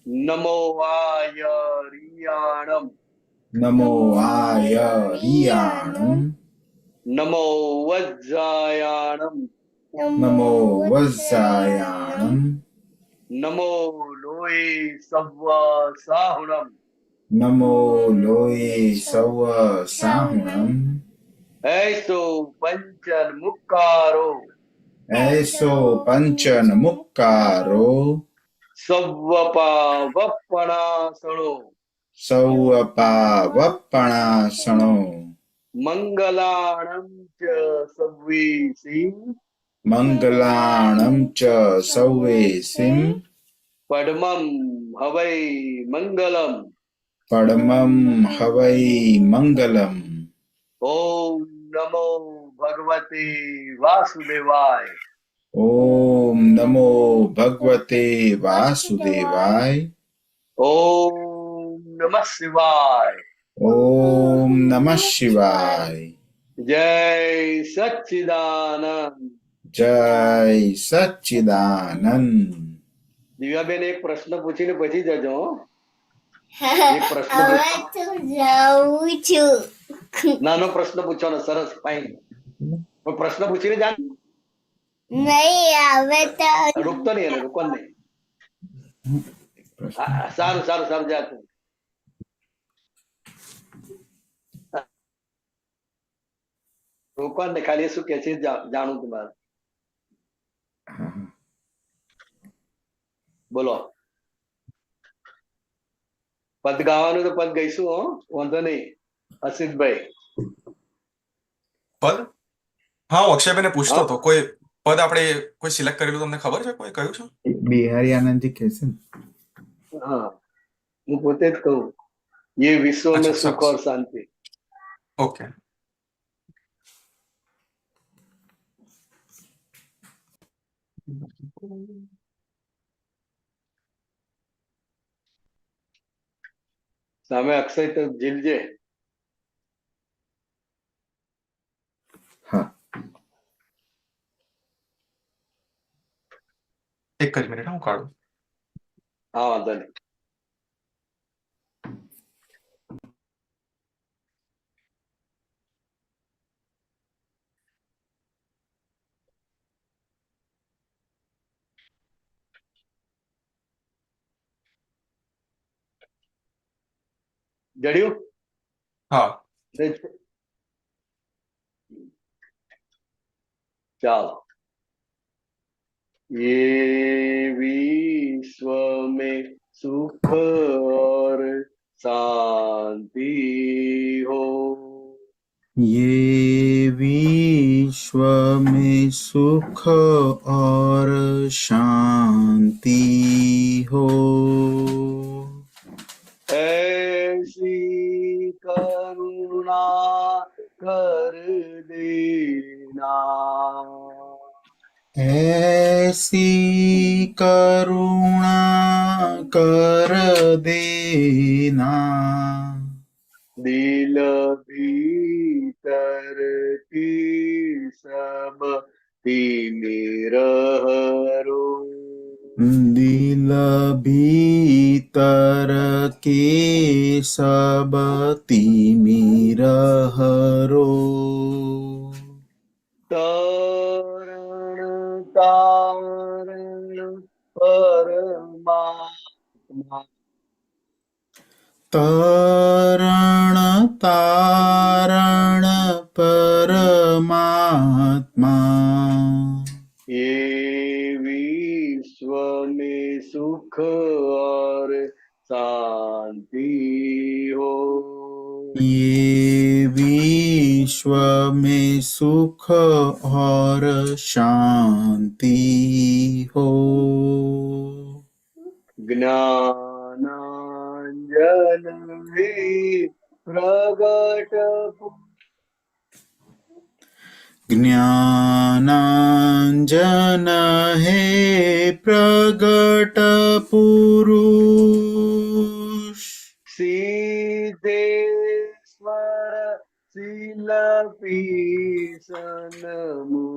नमो आयर्याणम् नमो आयर्याणम् नमो वज्रायाणम् नमो वज्रायाणम् नमो लोये सव्व साहुणम् नमो लोये सव साहुणम् ऐसो पंचन मुक्कारो ऐसो पंचन मुक्कारो सव्वपावपणासणो सौवपावपणासणो मंगलाणं च सव्वीसिं मङ्गलाणं च सौवेसिं पद्मं हवै मंगलम् पद्मं हवै मङ्गलम् ओम नमो भगवते वासुदेवाय ॐ नमो भगवते वासुदेवाय ओम नमः शिवाय ॐ नमः शिवाय जय सच्चिदानंद। जय सच्चिदानंद। દિવ્યાબેન એક પ્રશ્ન પૂછીને પછી જજો હો. એક પ્રશ્ન હવે તો જાઉં છું. નાનો પ્રશ્ન પૂછવાનો સરસ ફાઈન પ્રશ્ન પૂછીને જા. નહીં હવે તો રોકતો નહીં એને રોકવા નહીં. સારું સારું સારું જા તું. રોકવા ને ખાલી શું કે છે જાણું તમારે બોલો. પદ ગાવાનું તો પદ ગઈશું હો વાંધો નહીં. અસિતભાઈ પદ હા હું અક્ષયભાઈને પૂછતો હતો કોઈ પદ આપણે કોઈ સિલેક્ટ કરેલું તમને ખબર છે કોઈ કયું છે બિહારી આનંદજી કહેશે ને હા હું પોતે જ કહું ये विश्व में अच्छा, सुख सरस। और शांति. ઓકે સામે અક્ષય તો જીલજે. હા એક જ મિનિટ હું કાઢું હા વાંધો નહીં. જડ્યું હા ચાલો. ये विश्व में सुख और शांति हो ये विश्व में सुख और शांति हो ऐसी करुणा कर देना ऐसी करुणा कर देना दिल भीतर की सब तिमिरहरो दिल भीतर के सब तिमिर हरो तरण तारण परमात्मा तरण तारण परमात्मा ये विश्व में सुख और शांति हो ये विश्व में सुख और शांति हो ज्ञानांजन भी प्रगट ज्ञानांजन है प्रगट पुरुष सिद्धेश्वर शिलपी सनमु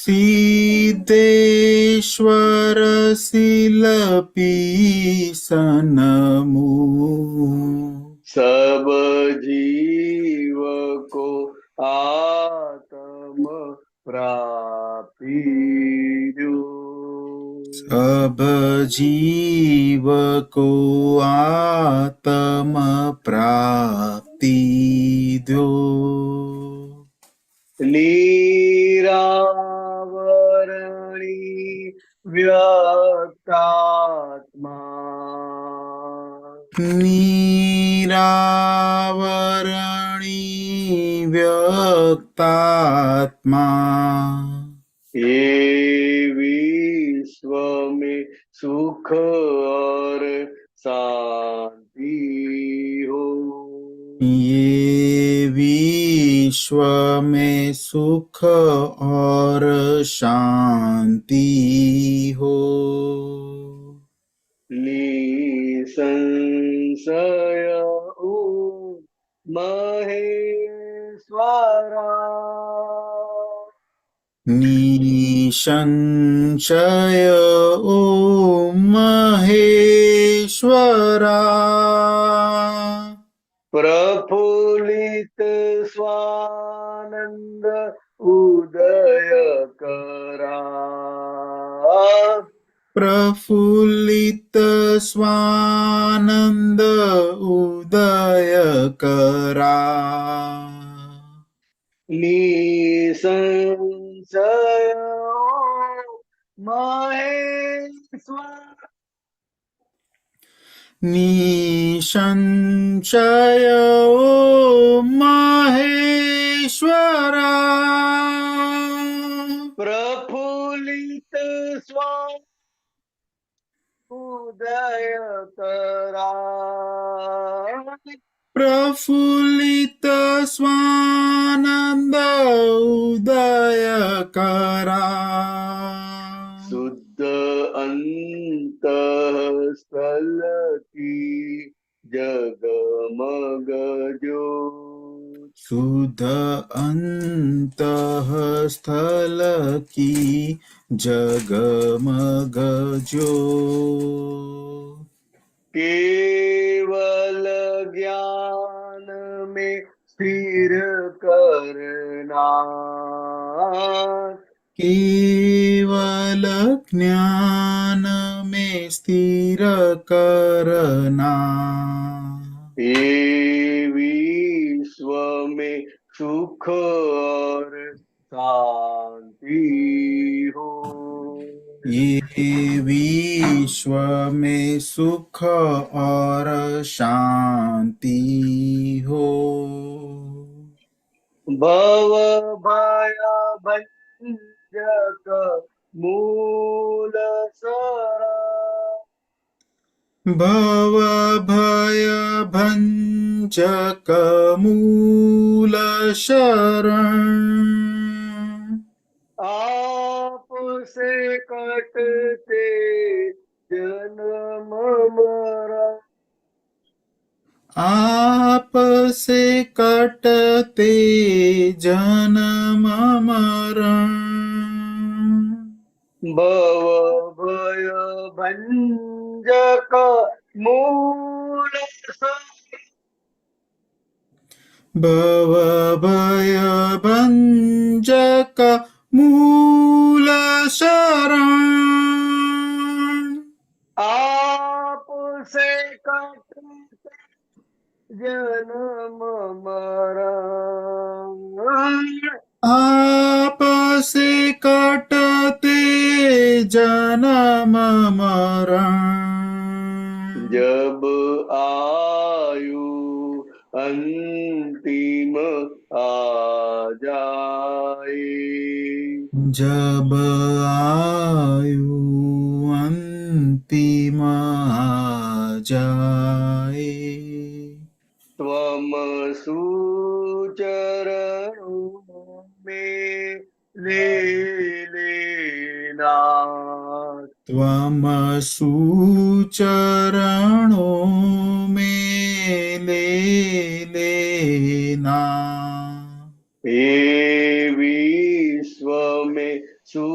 सिद्धेश्वर शिल्पी सनमु सब जीव को आत्म प्राप्ति दो। सब जीव को आत्म प्राप्ति दो। निरावरणी व्यक्तात्मा निरावरणी व्यक्तात्मा ये विश्व में सुख और शांति हो। ये विश्व में सुख और शांति हो। निसंशय ओम महेश्वरा निसंशय ओम महेश्वरा प्रफुल्लित स्वानंद उदय करा। प्रफुल्लित स्वानंद उदय करा। निसंशय महेश्वर निसंशय ओम महेश्वरा प्रफुल्लित स्वान उदय करा। प्रफुल्लित स्वानंद उदय करा। शुद्ध अंतः स्थल की जगमग ज्योत। शुद्ध अंतः स्थल की जगमग ज्योत। केवल ज्ञान में स्थिर करना। केवल ज्ञान में स्थिर करना। ये विश्व में सुख और शांति हो। ये विश्व में सुख और शांति हो। भव भय भंजक मूल सरा। भव भय भंजक मूल शरण। आप से कटते जन्म मरण। आप से कटते जन्म मरण। भव भय भंजक मूल भव भय भंजक मूल शरण। आप से कटते जन्म मरण। आप से कटते जन्म मरण। जब आयु अंतिम आ जाए। जब आयु अंतिम आ जाए। त्वम सुचरणों में ले लेना। त्वमसु चरणों में ले लेना। हे विश्व में सुख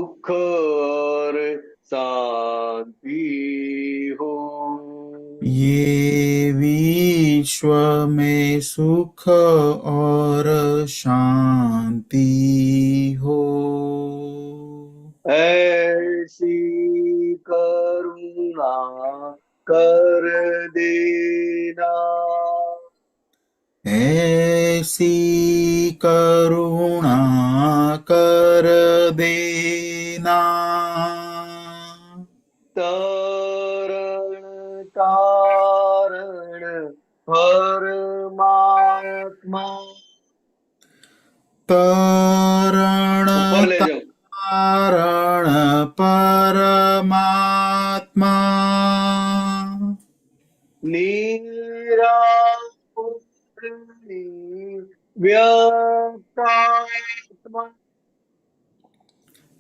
ये विश्व में सुख और शांति हो, ऐसी करुणा कर देना, ऐसी करुणा कर देना, तरण तारण परमात्मा, तरण ऊपर ले जाओ, तारण परमात्मा, निराकुरनी व्यक्तात्मा,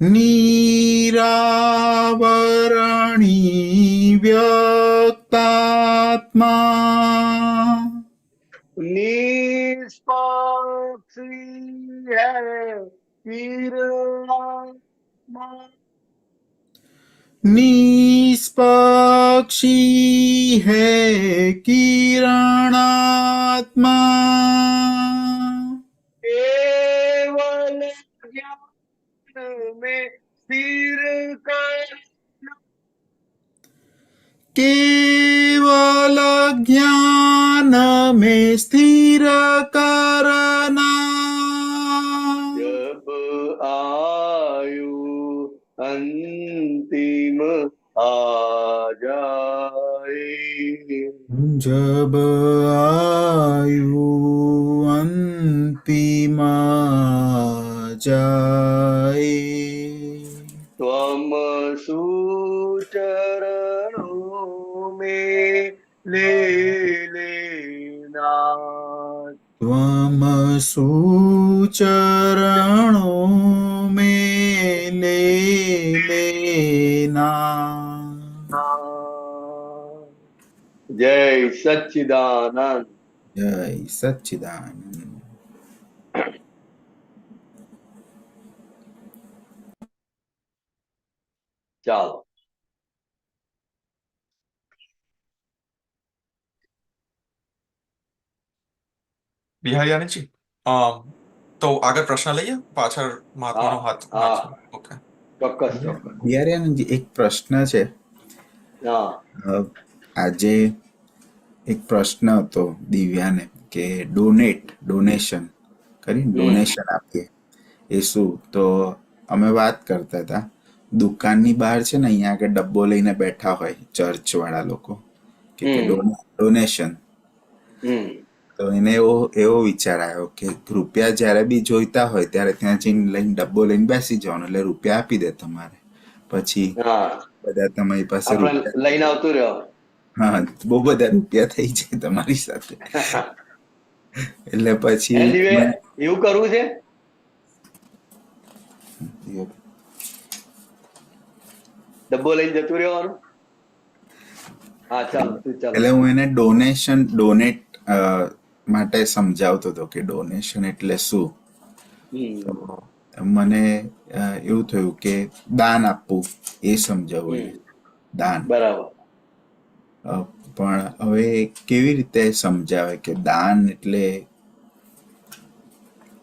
निरावरणी व्यक्तात्मा, निष्पक्षी है किरणात्मा, निष्पक्षी है किरणात्मा, केवल ज्ञान में स्थिर कर, केवल ज्ञान में स्थिर करना, जब आयु अंतिम आ जाए, जब आयु अंतिम जाए, त्वम सुचरणों में ले लेना, त्वमसु चरणों में ले लेना। जय सच्चिदानंद। जय सच्चिदानंद। ચાલો, બિહારી આનંદજી, તો આગળ પ્રશ્ન લઈએ, પાછળ મહાત્માનો હાથ હા, ઓકે. ચોક્કસ ચોક્કસ. બિહારીયાનંદજી, એક પ્રશ્ન છે. હા, આજે એક પ્રશ્ન હતો દિવ્યાને કે ડોનેશન કરી ડોનેશન આપીએ એ શું? તો અમે વાત કરતા હતા, દુકાનની બહાર છે ને અહીંયા આગળ ડબ્બો લઈને બેઠા હોય ચર્ચ વાળા લોકો કે ડોનેશન. તો એને એવો વિચાર આવ્યો કે રૂપિયા જ્યારે બી જોઈતા હોય ત્યારે ત્યાં જઈને લઈને ડબ્બો લઈને બેસી જવાનો, એટલે રૂપિયા આપી દે તમારે, પછી બધા તમારી પાસે લઈને આવતું રહ્યો. હા, બહુ બધા રૂપિયા થઈ જાય તમારી સાથે. એટલે પછી એવું કરવું છે. ડબ્બો લઈને જતું રહેવાનું. હા, ચાલો. એટલે હું એને ડોનેટ માટે સમજાવતો હતો કે ડોનેશન એટલે શું. મને એવું થયું કે દાન આપવું એ સમજાવવું, દાન. બરાબર. પણ હવે કેવી રીતે સમજાવે કે દાન એટલે,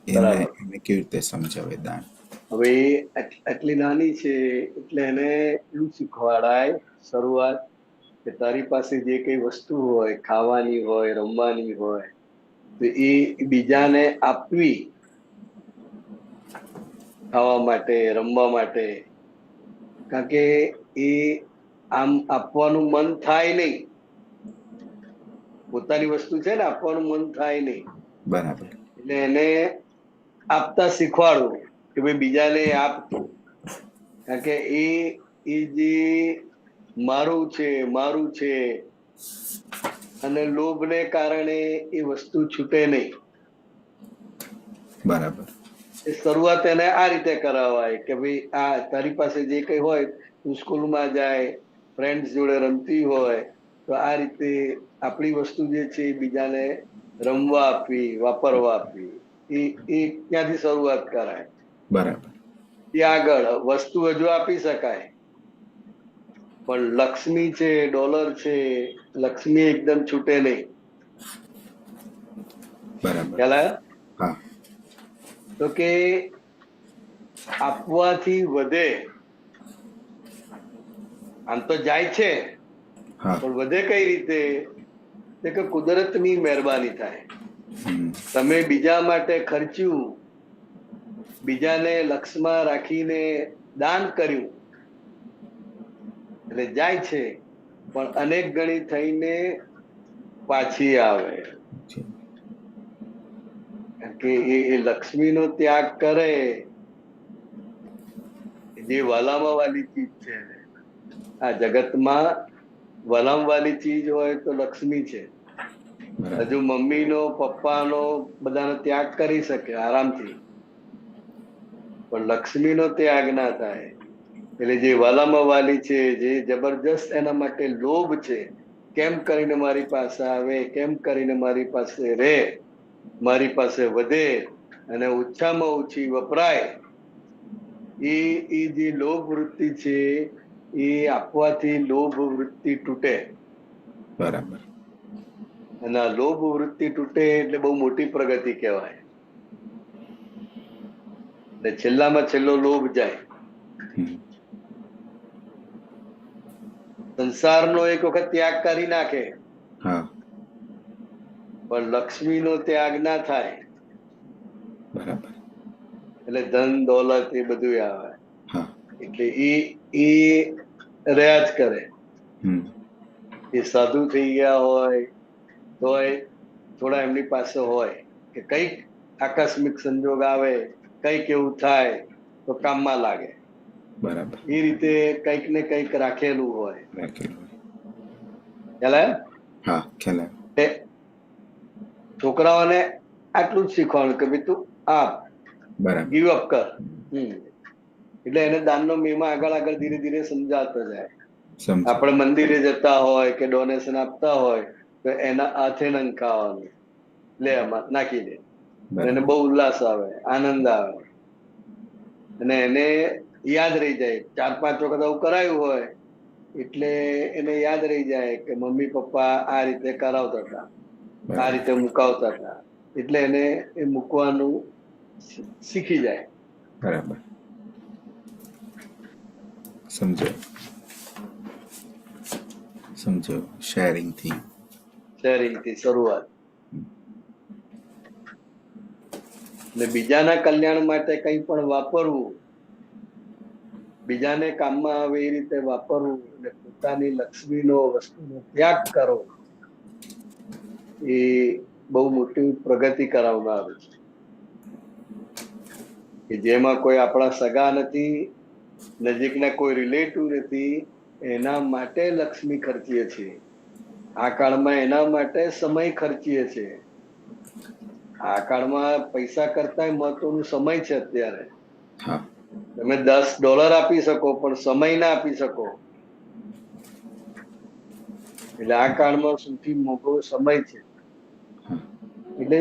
એને કેવી રીતે સમજાવે દાન? હવે આટલી નાની છે એટલે એને એવું શીખવાડાય શરૂઆત કે તારી પાસે જે કઈ વસ્તુ હોય, ખાવાની હોય, રમવાની હોય, તો એ બીજાને આપવી, ખાવા માટે, રમવા માટે. કારણ કે એ આમ આપવાનું મન થાય નહીં. પોતાની વસ્તુ છે ને, આપવાનું મન થાય નહીં. બરાબર. એટલે એને આપતા શીખવાડવું કે ભાઈ બીજાને આપતું. કારણ કે એ જે મારું છે અને લોભને કારણે એ વસ્તુ છૂટે નહીં. બરાબર. એ શરૂઆત એને આ રીતે કરાવાય કે ભાઈ આ તારી પાસે જે કઈ હોય, તું સ્કૂલમાં જાય, ફ્રેન્ડ્સ જોડે રમતી હોય, તો આ રીતે આપણી વસ્તુ જે છે એ બીજાને રમવા આપવી, વાપરવા આપવી, એ ત્યાંથી શરૂઆત કરાય. બરાબર. એ આગળ વસ્તુ હજુ આપી શકાય, પણ લક્ષ્મી છે, ડોલર છે, લક્ષ્મી એકદમ છૂટે નહીં. બરાબર. ખ્યાલ આવ્યો? હા. તો કે આપવાથી વધે, આમ તો જાય છે હા. પણ વધે કઈ રીતે? તે કે કુદરતની મહેરબાની થાય. તમે બીજા માટે ખર્ચ્યું, બીજાને લક્ષમાં રાખીને દાન કર્યું એટલે જાય છે, પણ અનેક ગણી થઈને પાછી આવે. કે એ લક્ષ્મીનો ત્યાગ કરે, જે વાલામાં વાલી ચીજ છે, આ જગતમાં વલામ વાલી ચીજ હોય તો લક્ષ્મી છે. હજુ મમ્મીનો, પપ્પાનો બધાનો ત્યાગ કરી શકે આરામથી, પણ લક્ષ્મીનો ત્યાગ ના થાય. એટલે જે વાલામાં વાલી છે, જે જબરજસ્ત એના માટે લોભ છે, કેમ કરીને મારી પાસે આવે, કેમ કરીને મારી પાસે રહે, મારી પાસે વધે અને ઓછામાં ઓછી વપરાય, એ જે લોભ વૃત્તિ છે એ આપવાથી લોભ વૃત્તિ તૂટે. બરાબર. અને આ લોભ વૃત્તિ તૂટે એટલે બહુ મોટી પ્રગતિ કહેવાય. એટલે છેલ્લામાં છેલ્લો લોભ જાય. સંસારનો એક વખત ત્યાગ કરી નાખે, પણ લક્ષ્મીનો ત્યાગ ના થાય. બરાબર. એટલે ધન દોલત એ બધું આવે, એટલે એ રહ્યા જ કરે. એ સાધુ થઈ ગયા હોય તોય થોડા એમની પાસે હોય કે કઈક આકસ્મિક સંજોગ આવે, કઈક એવું થાય તો કામમાં લાગે. બરાબર. એ રીતે કઈક ને કઈક રાખેલું હોય. ખ્યાલ આવ્યો? હા, ખ્યાલ આવ્યો. છોકરાઓને આટલું જ શીખવાનું કે ભાઈ તું આપ, ગીવ અપ કર. એટલે એને દાનનો મહિમા આગળ આગળ ધીરે ધીરે સમજાતો જાય. આપણે મંદિરે જતા હોય કે ડોનેશન આપતા હોય તો એના હાથે નંખાવાનું, લે આમાં નાખી દે. એને બહુ ઉલ્લાસ આવે, આનંદ આવે, અને એને યાદ રહી જાય. 4-5 વખત આવું કરાયું હોય એટલે એને યાદ રહી જાય કે મમ્મી પપ્પા આ રીતે કરાવતા હતા, આ રીતે મુકાવતા હતા, એટલે એને એ મૂકવાનું શીખી જાય. બરાબર, સમજો. શેરિંગ થી શરૂઆત. એટલે બીજાના કલ્યાણ માટે કંઈ પણ વાપરવું, બીજાને કામમાં આવે એ રીતે વાપરવું, અને પોતાની લક્ષ્મીનો વસ્તુનો ત્યાગ કરો, એ બહુ મોટી પ્રગતિ કરાવનારું છે. કે જેમાં કોઈ આપણા સગા નથી, નજીકના કોઈ રિલેટિવ નથી, એના માટે લક્ષ્મી ખર્ચીએ છીએ. આ કાળમાં એના માટે સમય ખર્ચીએ છીએ. આ કાળમાં પૈસા કરતા મહત્વનું સમય છે. અત્યારે તમે $10 આપી શકો પણ સમય ના આપી શકો. એટલે આ કાળમાં સૌથી મોટો સમય છે. એટલે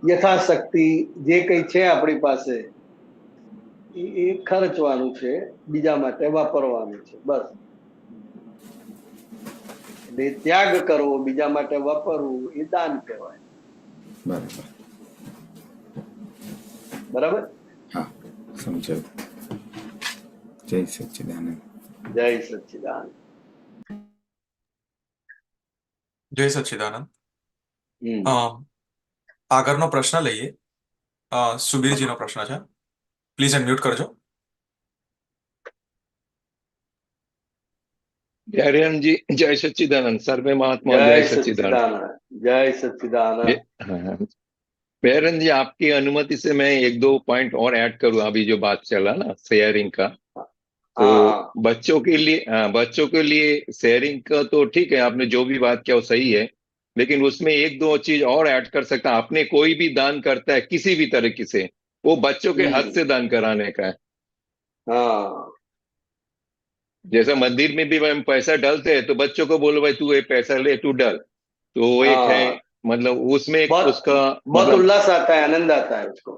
યથાશક્તિ જે કઈ છે આપણી પાસે એ ખર્ચવાનું છે, બીજા માટે વાપરવાનું છે, બસ. એટલે ત્યાગ કરવો, બીજા માટે વાપરવું, એ દાન કહેવાય. બરાબર? હા, સમજો. જય સચ્ચિદાનંદ. જય સચ્ચિદાનંદ. જય સચ્ચિદાનંદ. આગળનો પ્રશ્ન લઈએ. સુબીરજીનો પ્રશ્ન છે. પ્લીઝ અનમ્યુટ કરજો. प्यारेन जी, जय सच्चिदानंद। सर्वे महात्मा जय सच्चिदानंद। जय सच्चिदानंद। प्यारेन जी, आपकी अनुमति से मैं 1-2 पॉइंट और ऐड करूं। अभी जो बात चला ना शेयरिंग का, तो बच्चों के लिए शेयरिंग का तो ठीक है, आपने जो भी बात किया वो सही है, लेकिन उसमें 1-2 चीज और ऐड कर सकता। आपने कोई भी दान करता है किसी भी तरीके से, वो बच्चों के हाथ से दान कराने का है। जैसे मंदिर में भी हम पैसा डालते हैं तो बच्चों को बोलो भाई तू ये पैसा ले, तू डाल, तो एक है, मतलब उसमें उसका बहुत उल्लास आता है, आनंद आता है उसको।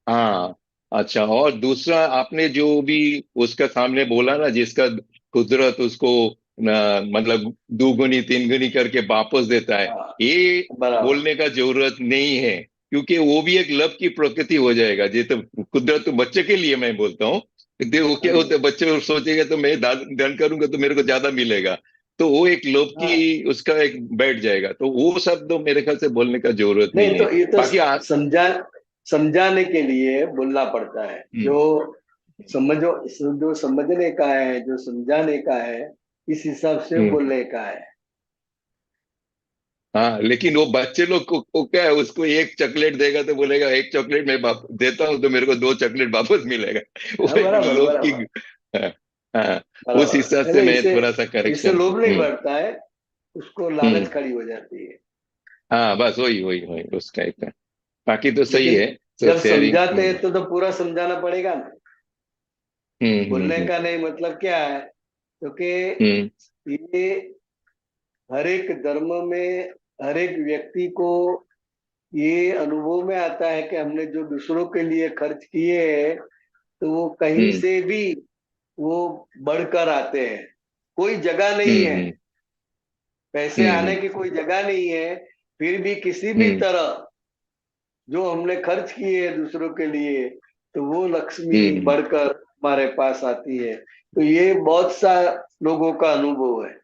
हाँ, अच्छा। और दूसरा, आपने जो भी उसका सामने बोला ना, जिसका कुदरत उसको मतलब दुगुनी तीन गुनी करके वापस देता है, हाँ, ये बराबर। बोलने का जरूरत नहीं है, क्योंकि वो भी एक लव की प्रकृति हो जाएगा। ये तो कुदरत, तो बच्चे के लिए मैं बोलता हूँ। वो क्या होता है, बच्चे सोचेगा तो मैं दान करूंगा तो मेरे को ज्यादा मिलेगा, तो वो एक लोभ हाँ, की उसका एक बैठ जाएगा। तो वो शब्द तो मेरे ख्याल से बोलने का जरूरत नहीं नहीं है। तो ये तो बाकी समझाने के लिए बोलना पड़ता है। हम्म, समझो जो समझने का है, जो समझाने का है, इस हिसाब से हम्म। बोलने का है। हाँ, लेकिन वो बच्चे लोग को क्या है, उसको एक चॉकलेट देगा तो बोलेगा एक चॉकलेट मैं देता हूँ तो मेरे को 2 चॉकलेट वापस मिलेगा। वो हाँ, एक बराबर लोभ की। बराबर हाँ, हाँ, उस बराबर। हिसाब से अरे मैं इससे थोड़ा सा इससे करेक्शन। लोभ नहीं बढ़ता है, उसको हम्म। लालच खड़ी हो जाती है। हाँ, बस वही वही वही उस टाइप का। बाकी तो सही लेकिन है। तो जब शेयरिंग। समझाते हैं तो पूरा समझाना पड़ेगा ना। बोलने हम्म। का नहीं मतलब क्या है, क्योंकि हम्म। ये हर एक धर्म में हर एक व्यक्ति को ये अनुभव में आता है कि हमने जो दूसरों के लिए खर्च किए हैं, तो वो कहीं हम्म। से भी वो बढ़कर आते हैं। कोई जगह नहीं है, हम्म। पैसे हम्म। आने की कोई जगह नहीं है, फिर भी किसी भी हम्म। तरह जो हमने खर्च किए हैं दूसरों के लिए, तो वो लक्ष्मी हम्म। बढ़कर हमारे पास आती है। तो ये बहुत सा लोगों का अनुभव है।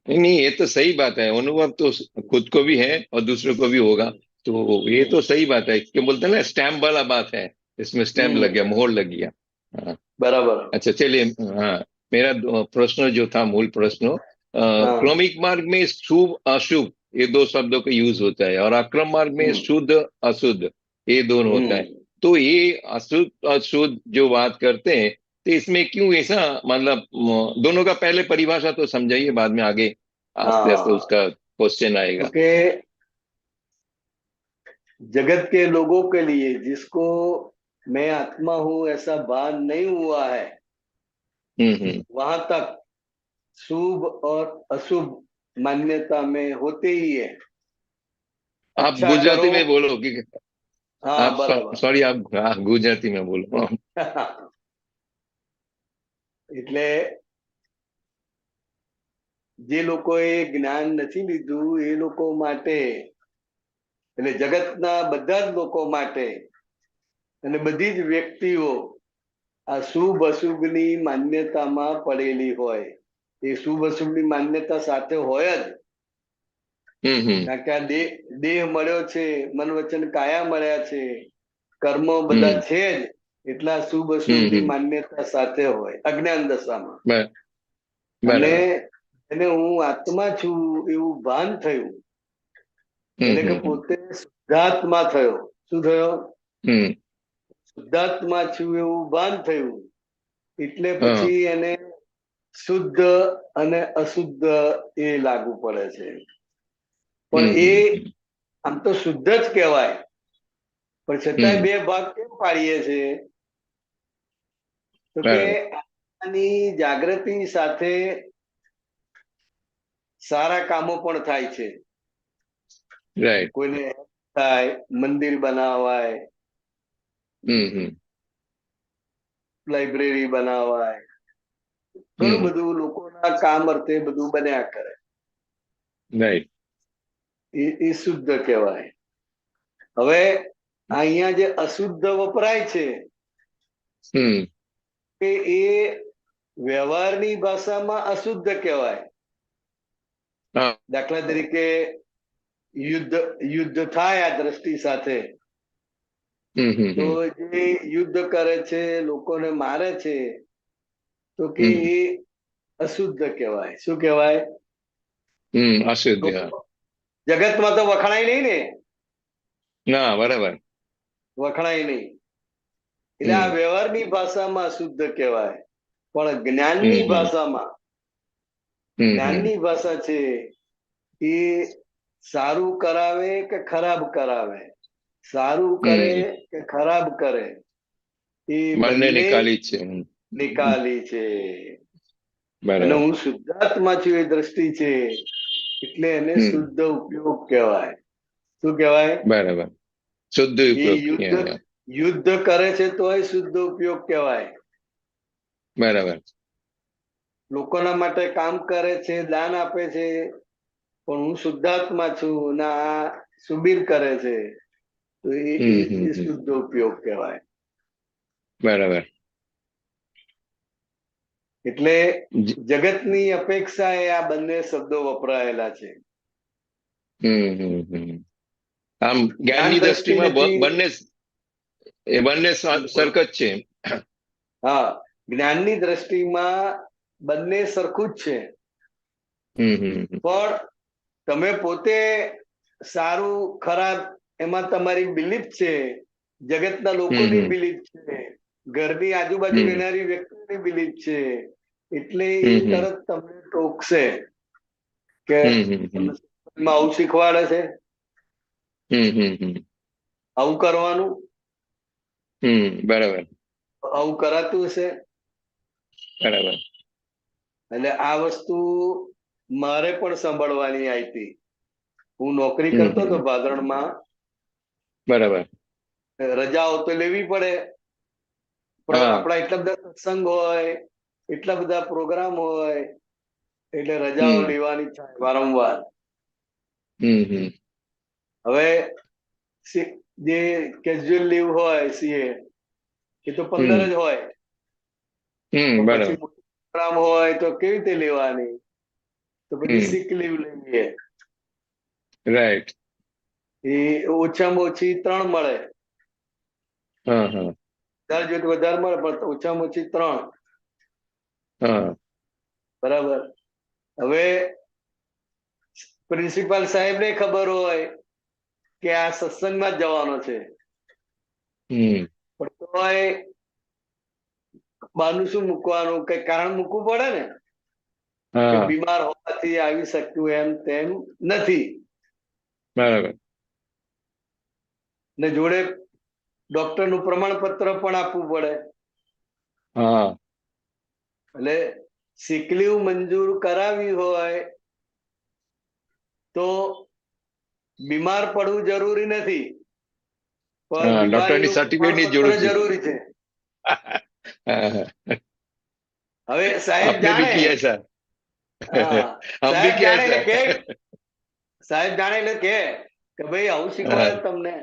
नहीं नहीं, ये तो सही बात है। अनुभव तो खुद को भी है और दूसरों को भी होगा। तो ये हम्म तो सही बात है, क्यों बोलते हैं ना, स्टैम्प वाला बात है। इसमें स्टैम्प लग गया, हम्म, मोहर लग गया। हाँ। बराबर। अच्छा, चलिए। हाँ, मेरा प्रश्न जो था, मूल प्रश्न, हाँ क्रमिक मार्ग में शुभ अशुभ ये 2 शब्दों का यूज होता है, और अक्रम मार्ग में हम्म शुद्ध अशुद्ध ये दोनों होता है। हम्म तो ये अशुद्ध अशुद्ध जो बात करते हैं, तो इसमें क्यों ऐसा, मतलब दोनों का पहले परिभाषा तो समझाइए, बाद में आगे आस्ते आस्ते हाँ, उसका क्वेश्चन आएगा। क्योंकि जगत के लोगों के लिए जिसको मैं आत्मा हूं ऐसा भान नहीं हुआ है, हम्म। वहां तक शुभ और अशुभ मान्यता में होते ही है। आप अच्छा करो। गुजराती में बोलो कि हाँ आप, બરાબર. सॉरी, आप गुजराती में बोलो। એટલે જે લોકોએ જ્ઞાન નથી લીધું એ લોકો માટે, એટલે જગતના બધા જ લોકો માટે અને બધી જ વ્યક્તિઓ આ શુભ અશુભની માન્યતામાં પડેલી હોય. એ શુભ અશુભની માન્યતા સાથે હોય જ, हम्म। કારણ કે આ દેહ મળ્યો છે, મન વચન કાયા મળ્યા છે, કર્મો બધા हम्म। છે જ, એટલા શુભ અશુભની हम्म। માન્યતા સાથે હોય અજ્ઞાન દશામાં. बर- અને बराबर। એને હું આત્મા છું એવું ભાન થયું, એટલે કે हम्म। પોતે શુદ્ધાત્મા થયો. શું થયો? हम्म। શુદ્ધાત્મા છું એવું ભાન થયું, એટલે हाँ। પછી એને શુદ્ધ અને અશુદ્ધ એ લાગુ પડે છે. પણ એ हम्म। આમ તો શુદ્ધ જ કહેવાય, પણ છતાંય हम्म। બે ભાગ કેમ પાડીએ છે? તો કે बराबर। આની જાગૃતિ સાથે સારા કામો પણ થાય છે. राइट। કોઈને થાય, મંદિર બનાવાય, हम्म। લાઇબ્રેરી બનાવાય, ઘણું हम्म। બધું લોકોના કામ અર્થે બધું બન્યા કરે. राइट। એ શુદ્ધ કહેવાય. હવે અહીંયા જે અશુદ્ધ વપરાય છે हम्म। કે એ વ્યવહારની ભાષામાં અશુદ્ધ કહેવાય. हाँ। દાખલા તરીકે યુદ્ધ યુદ્ધ થાય આ દ્રષ્ટિ સાથે, તો हम्म। જે યુદ્ધ કરે છે, લોકોને મારે છે, તો કે हम्म। એ અશુદ્ધ કહેવાય. શું કહેવાય? अशुद्ध, हाँ। જગતમાં તો વખણાય નહીં ને, ना, बराबर। વખણાય નહીં. એટલે આ हम्म। વ્યવહારની ભાષામાં શુદ્ધ કહેવાય. પણ જ્ઞાનની हम्म। ભાષામાં, हम्म। જ્ઞાનની ભાષા છે એ સારું કરાવે કે ખરાબ કરાવે, સારું કરે हम्म। કે ખરાબ કરે, એ બંને બંને નિકાલી જ છે। નિકાલી છે. અને બરાબર। હું શુદ્ધાત્મા છું એ દ્રષ્ટિ છે, એટલે એને હમ। શુદ્ધ ઉપયોગ કહેવાય. શું કહેવાય? બરાબર, શુદ્ધ એ ઉપયોગ, યુદ્ધ યુદ્ધ કરે છે તોય શુદ્ધ ઉપયોગ કહેવાય. બરાબર। લોકોના માટે કામ કરે છે, દાન આપે છે, પણ હું શુદ્ધાત્મા છું ને આ સુબીર કરે છે, તો એ શુદ્ધ ઉપયોગ કહેવાય. બરાબર. એટલે જગતની અપેક્ષાએ આ બંને શબ્દો વપરાયેલા છે. આમ જ્ઞાનની દ્રષ્ટિમાં બંને સરખત છે. હા, જ્ઞાનની દ્રષ્ટિમાં બંને સરખું જ છે. પણ તમે પોતે સારું ખરાબ એમાં તમારી બિલીફ છે, જગતના લોકોની બિલીફ છે, ઘરની આજુબાજુ રહેનારી વ્યક્તિની બિલીફ છે, એટલે એ તરત તમને ટોકશે કે આવું શીખવાડે છે, આવું કરવાનું, બરાબર આવું કરાતું હશે. બરાબર. એટલે આ વસ્તુ મારે પણ સાંભળવાની આવી હતી. હું નોકરી કરતો હતો ભાદરણમાં. બરાબર. રજાઓ તો લેવી પડે, પણ આપણા એટલા બધા સત્સંગ હોય, એટલા બધા પ્રોગ્રામ હોય, એટલે રજાઓ લેવાની થાય વારંવાર. હવે જે કેઝ્યુઅલ લીવ હોય સીએ એ તો 15 જ હોય. પછી પ્રોગ્રામ હોય તો કેવી રીતે લેવાની? તો પછી સિક લીવ લઈએ. રાઈટ. એ ઓછામાં ઓછી 3 મળે. વધારે જોઈએ તો વધારે મળે, પણ ઓછામાં ઓછી 3. બરાબર. હવે પ્રિન્સિપાલ સાહેબ ને ખબર હોય કે આ સત્સંગમાં જ જવાનો છે, પણ તોય બહારનું શું મૂકવાનું, કઈ કારણ મૂકવું પડે ને, કે બીમાર હોવાથી આવી શકતું એમ તેમ નથી. બરાબર. ને જોડે ડોક્ટરનું પ્રમાણપત્ર પણ આપવું પડે. એટલે સિક લીવ મંજૂર કરાવી હોય તો બીમાર પડવું જરૂરી નથી, પણ ડોક્ટરની બીમારીનું સર્ટિફિકેટની પ્રમાણપત્ર જરૂર છે. જરૂરી છે. હવે સાહેબ આપને જાણે, ભી કિયા સર. હા, હમ ભી સાહેબ કિયા જાણે એટલે સર. સાહેબ જાણે એટલે કે ભાઈ આવું શીખવાડે તમને,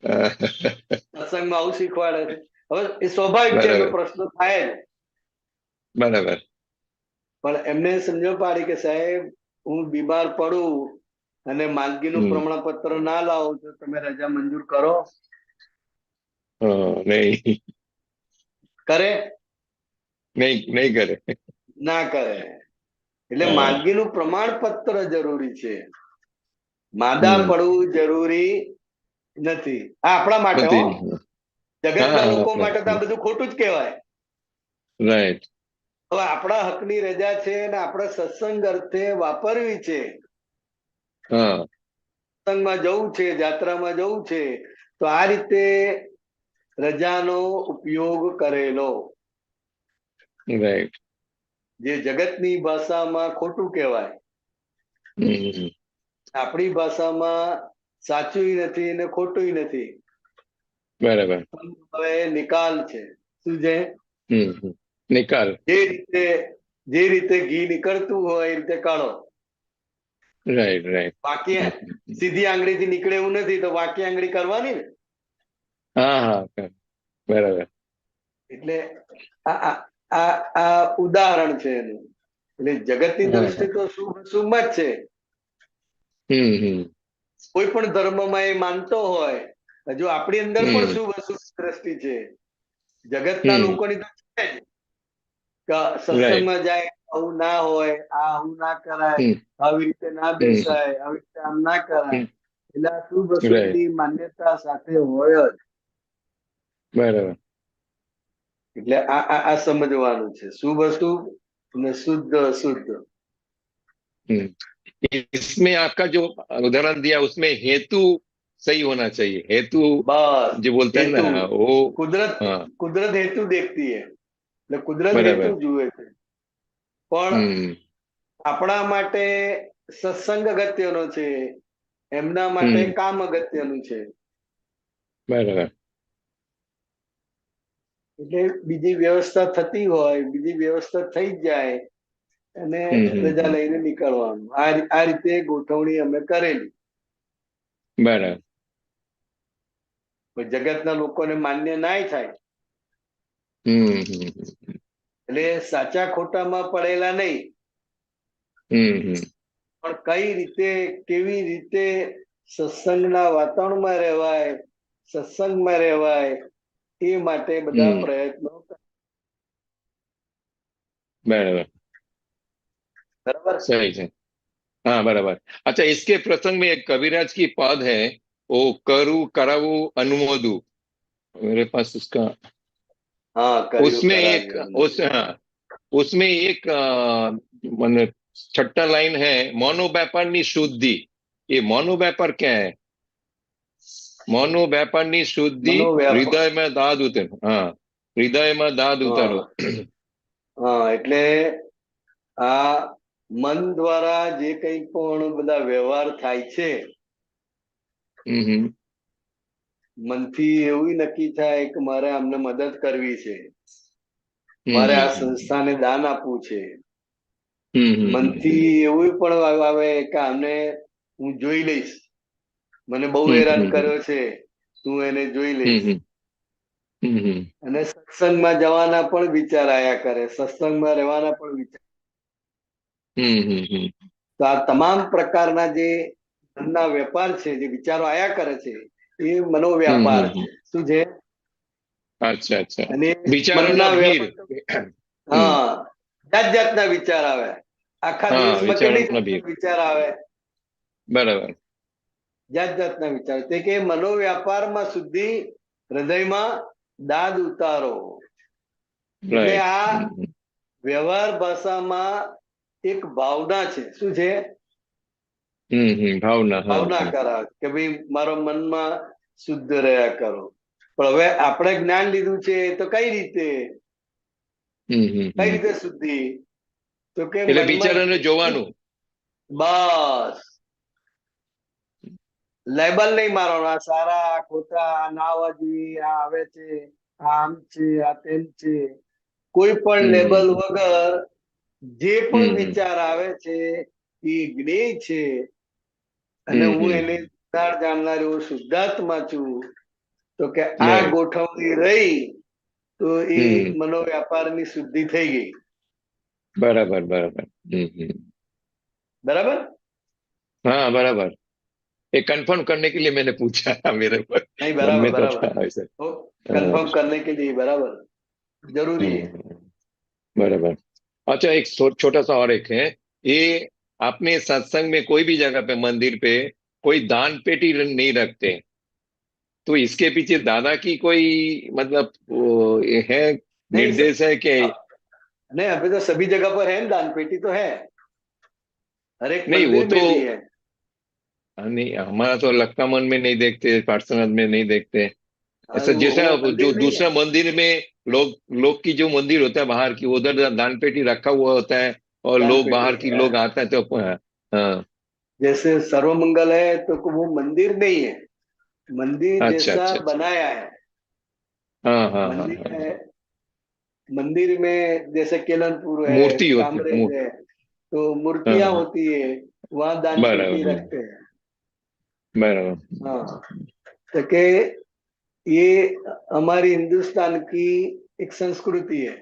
સત્સંગમાં આવું શીખવાડે છે. હવે એ સ્વાભાવિક છે, એનો પ્રશ્ન થાય જ. બરાબર. પણ એમને સમજણ પાડી કે સાહેબ હું બીમાર પડું અને માંદગીનું પ્રમાણપત્ર ના લાવો તો તમે રજા મંજૂર કરો? નહીં. કરે? નહીં કરે. ના કરે. એટલે માંદગીનું પ્રમાણપત્ર જરૂરી છે, માદા પડવું જરૂરી નથી. આ આપણા માટે હો, જગતના લોકો માટે તો આ બધું ખોટું જ કહેવાય. રાઈટ. હવે આપણા હકની રજા છે અને આપણે સત્સંગ અર્થે વાપરવી છે, સત્સંગમાં જવું છે, જાત્રામાં જવું છે, તો આ રીતે રજાનો ઉપયોગ કરેલો, રાઈટ, જે જગતની ભાષામાં ખોટું કહેવાય, આપણી ભાષામાં સાચું નથી ને ખોટું નથી. બરાબર. હવે નિકાલ છે. શું છે? નિકાલ. જે રીતે ઘી નીકળતું હોય એ રીતે કાઢો. Right right. બાકી સીધી આંગળીથી નીકળે એવું નથી, તો વાકી આંગળી કરવાની ને. બરાબર. એટલે આ ઉદાહરણ છે એનું. એટલે જગતની દ્રષ્ટિ તો શુભમાં જ છે. કોઈ પણ ધર્મમાં એ માનતો હોય, હજુ આપણી અંદર પણ શુભ અશુભ દ્રષ્ટિ છે. જગતના લોકોની તો છે જ, કે સત્સંગમાં જાય આવું ના હોય, આવું ના કરાય, આવી રીતે ના બેસાય, આવી રીતે આમ ના કરાય. એટલે શુભ અશુભ ની માન્યતા સાથે હોય જ. બરાબર. એટલે આ સમજવાનું છે, શુભ અશુભ અને શુદ્ધ અશુદ્ધ. इसमें आपका जो उदाहरण दिया उसमें हेतु सही होना चाहिए. हेतु बस जो बोलते हैं ना वो કુદરત હેતુ દેખતી હે, એટલે કુદરત હેતુ જુએ છે. પણ આપણા માટે સત્સંગ અગત્યનો છે, એમના માટે કામ અગત્યનું છે. બરાબર. એટલે બીજી વ્યવસ્થા થતી હોય, બીજી વ્યવસ્થા થઈ જ જાય અને રજા લઈને નીકળવાનું. આ રીતે ગોઠવણી અમે કરેલી. બરાબર. પણ જગતના લોકોને માન્ય ના થાય એટલે સાચા ખોટામાં પડેલા નહીં, પણ કઈ રીતે કેવી રીતે સત્સંગના વાતાવરણમાં રહેવાય, સત્સંગમાં રહેવાય એ માટે બધા પ્રયત્નો. बराबर બરાબર. सही है. हाँ बराबर. अच्छा, इसके प्रसंग में एक कविराज की पद है, वो करू करावू अनुमोदू. मेरे पास उसका હા, કર્યું उसमें एक કરાવ્યું. हाँ, उसमें एक माने छठा लाइन है, मनोव्यापाરની શુદ્ધિ. ये मनोव्यापार क्या है? मनोव्यापाરની શુદ્ધિ, મનોવ્યાપાર. હૃદયમાં દાદ ઉતારો. હા, હૃદયમાં દાદ ઉતારો. હા, એટલે આ મન દ્વારા જે કંઈ પણ બધા વ્યવહાર થાય છે, મનથી એવું નક્કી થાય કે મારે આમને મદદ કરવી છે, મારે આ સંસ્થાને દાન આપવું છે. મનથી એવું પણ આવે કે આને હું જોઈ લઈશ, મને બહુ હેરાન કર્યો છે, તું એને જોઈ લઈશ. અને સત્સંગમાં જવાના પણ વિચાર આયા કરે, સત્સંગમાં રહેવાના પણ વિચાર. તો આ તમામ પ્રકારના જે મનના વેપાર છે, જે વિચારો આયા કરે છે, એ મનોવ્યાપાર છે. શું છે? અચ્છા અચ્છા. અને વિચારોના મનના ભીડ. હા, જાત જાતના વિચાર આવે. આખા હા, દિવસમાં કેટલી વિચારોના ભીડ. જાતના વિચાર આવે? બરાબર. જાત જાતના વિચાર. તે કે મનોવ્યાપારમાં શુદ્ધિ, હૃદયમાં દાદ ઉતારો. એટલે આ વ્યવહાર ભાષામાં એક ભાવના છે. શું છે? ભાવના. ભાવના કરાવે કે ભાઈ મારો મનમાં શુદ્ધ રહ્યા કરો. પણ હવે આપણે જ્ઞાન લીધું છે તો કઈ રીતે શુદ્ધિ? તો કે એટલે વિચારોને જોવાનું. બસ લેબલ નહીં મારવાનું, આ સારા, આ ખોટા, આ ના આવવા જોઈએ, આ આવે છે, આ આમ છે, આ તેમ છે. કોઈ પણ લેબલ વગર જે પણ વિચાર આવે છે એ જ્ઞેય છે અને હું એને જાણનાર એવો શુદ્ધાત્મા છું. તો કે આ ગોઠવણી રહી તો એ મનોવ્યાપારની શુદ્ધિ થઈ ગઈ. बराबर बराबर. बराबर. हाँ बराबर. ये कंफर्म करने के लिए मैंने पूछा मेरे को नहीं, मन बराबर में तो बराबर. था ऐसे. तो कंफर्म करने के लिए बराबर जरूरी है. बराबर. अच्छा, एक छोटा सा और एक है, ये अपने सत्संग में कोई भी जगह पे, मंदिर पे कोई दान पेटी नहीं रखते, तो इसके पीछे दादा की कोई मतलब ये है, नहीं निर्देश है कि? नहीं, अभी तो सभी जगह पर है, दान पेटी तो है, हर एक नहीं, वो मंदिर तो में भी है. नहीं, हमारा तो लक्का मन में नहीं देखते, पार्श्वनाथ में नहीं देखते. ऐसा वो जैसा मंदिर जो नहीं दूसरा है. मंदिर में लोग की जो मंदिर होता है बाहर की, उधर दान पेटी रखा हुआ होता है और दान लोग पेटी बाहर की है. लोग आते हैं तो हाँ. जैसे सर्वमंगल है तो वो मंदिर नहीं है, मंदिर अच्छा जैसा अच्छा. बनाया है. हाँ हाँ हाँ मंदिर हाँ. है, मंदिर में जैसे केलनपुर है, मूर्ति होती है, कामरेज है, तो हाँ मूर्तियां हाँ. होती है, वहां दान पेटी बराबर रखते हैं. बराबर. हाँ, तो के ये हमारी हिंदुस्तान की एक संस्कृति है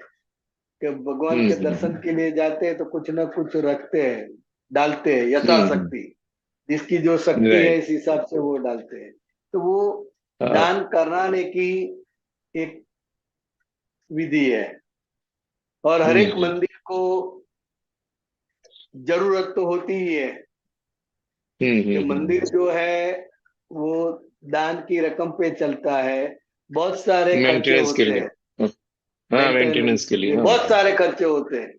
कि भगवान के दर्शन के लिए जाते हैं तो कुछ ना कुछ रखते हैं, डालते हैं यथाशक्ति, जिसकी जो शक्ति है इस हिसाब से वो डालते हैं. तो वो दान कराने की एक विधि है. और हर एक मंदिर को जरूरत तो होती ही है कि मंदिर जो है वो दान की रकम पे चलता है. बहुत सारे खर्चे मेंटेनेंस के होते लिए. हैं, हाँ, मेंटेनेंस के लिए. बहुत सारे खर्चे होते हैं.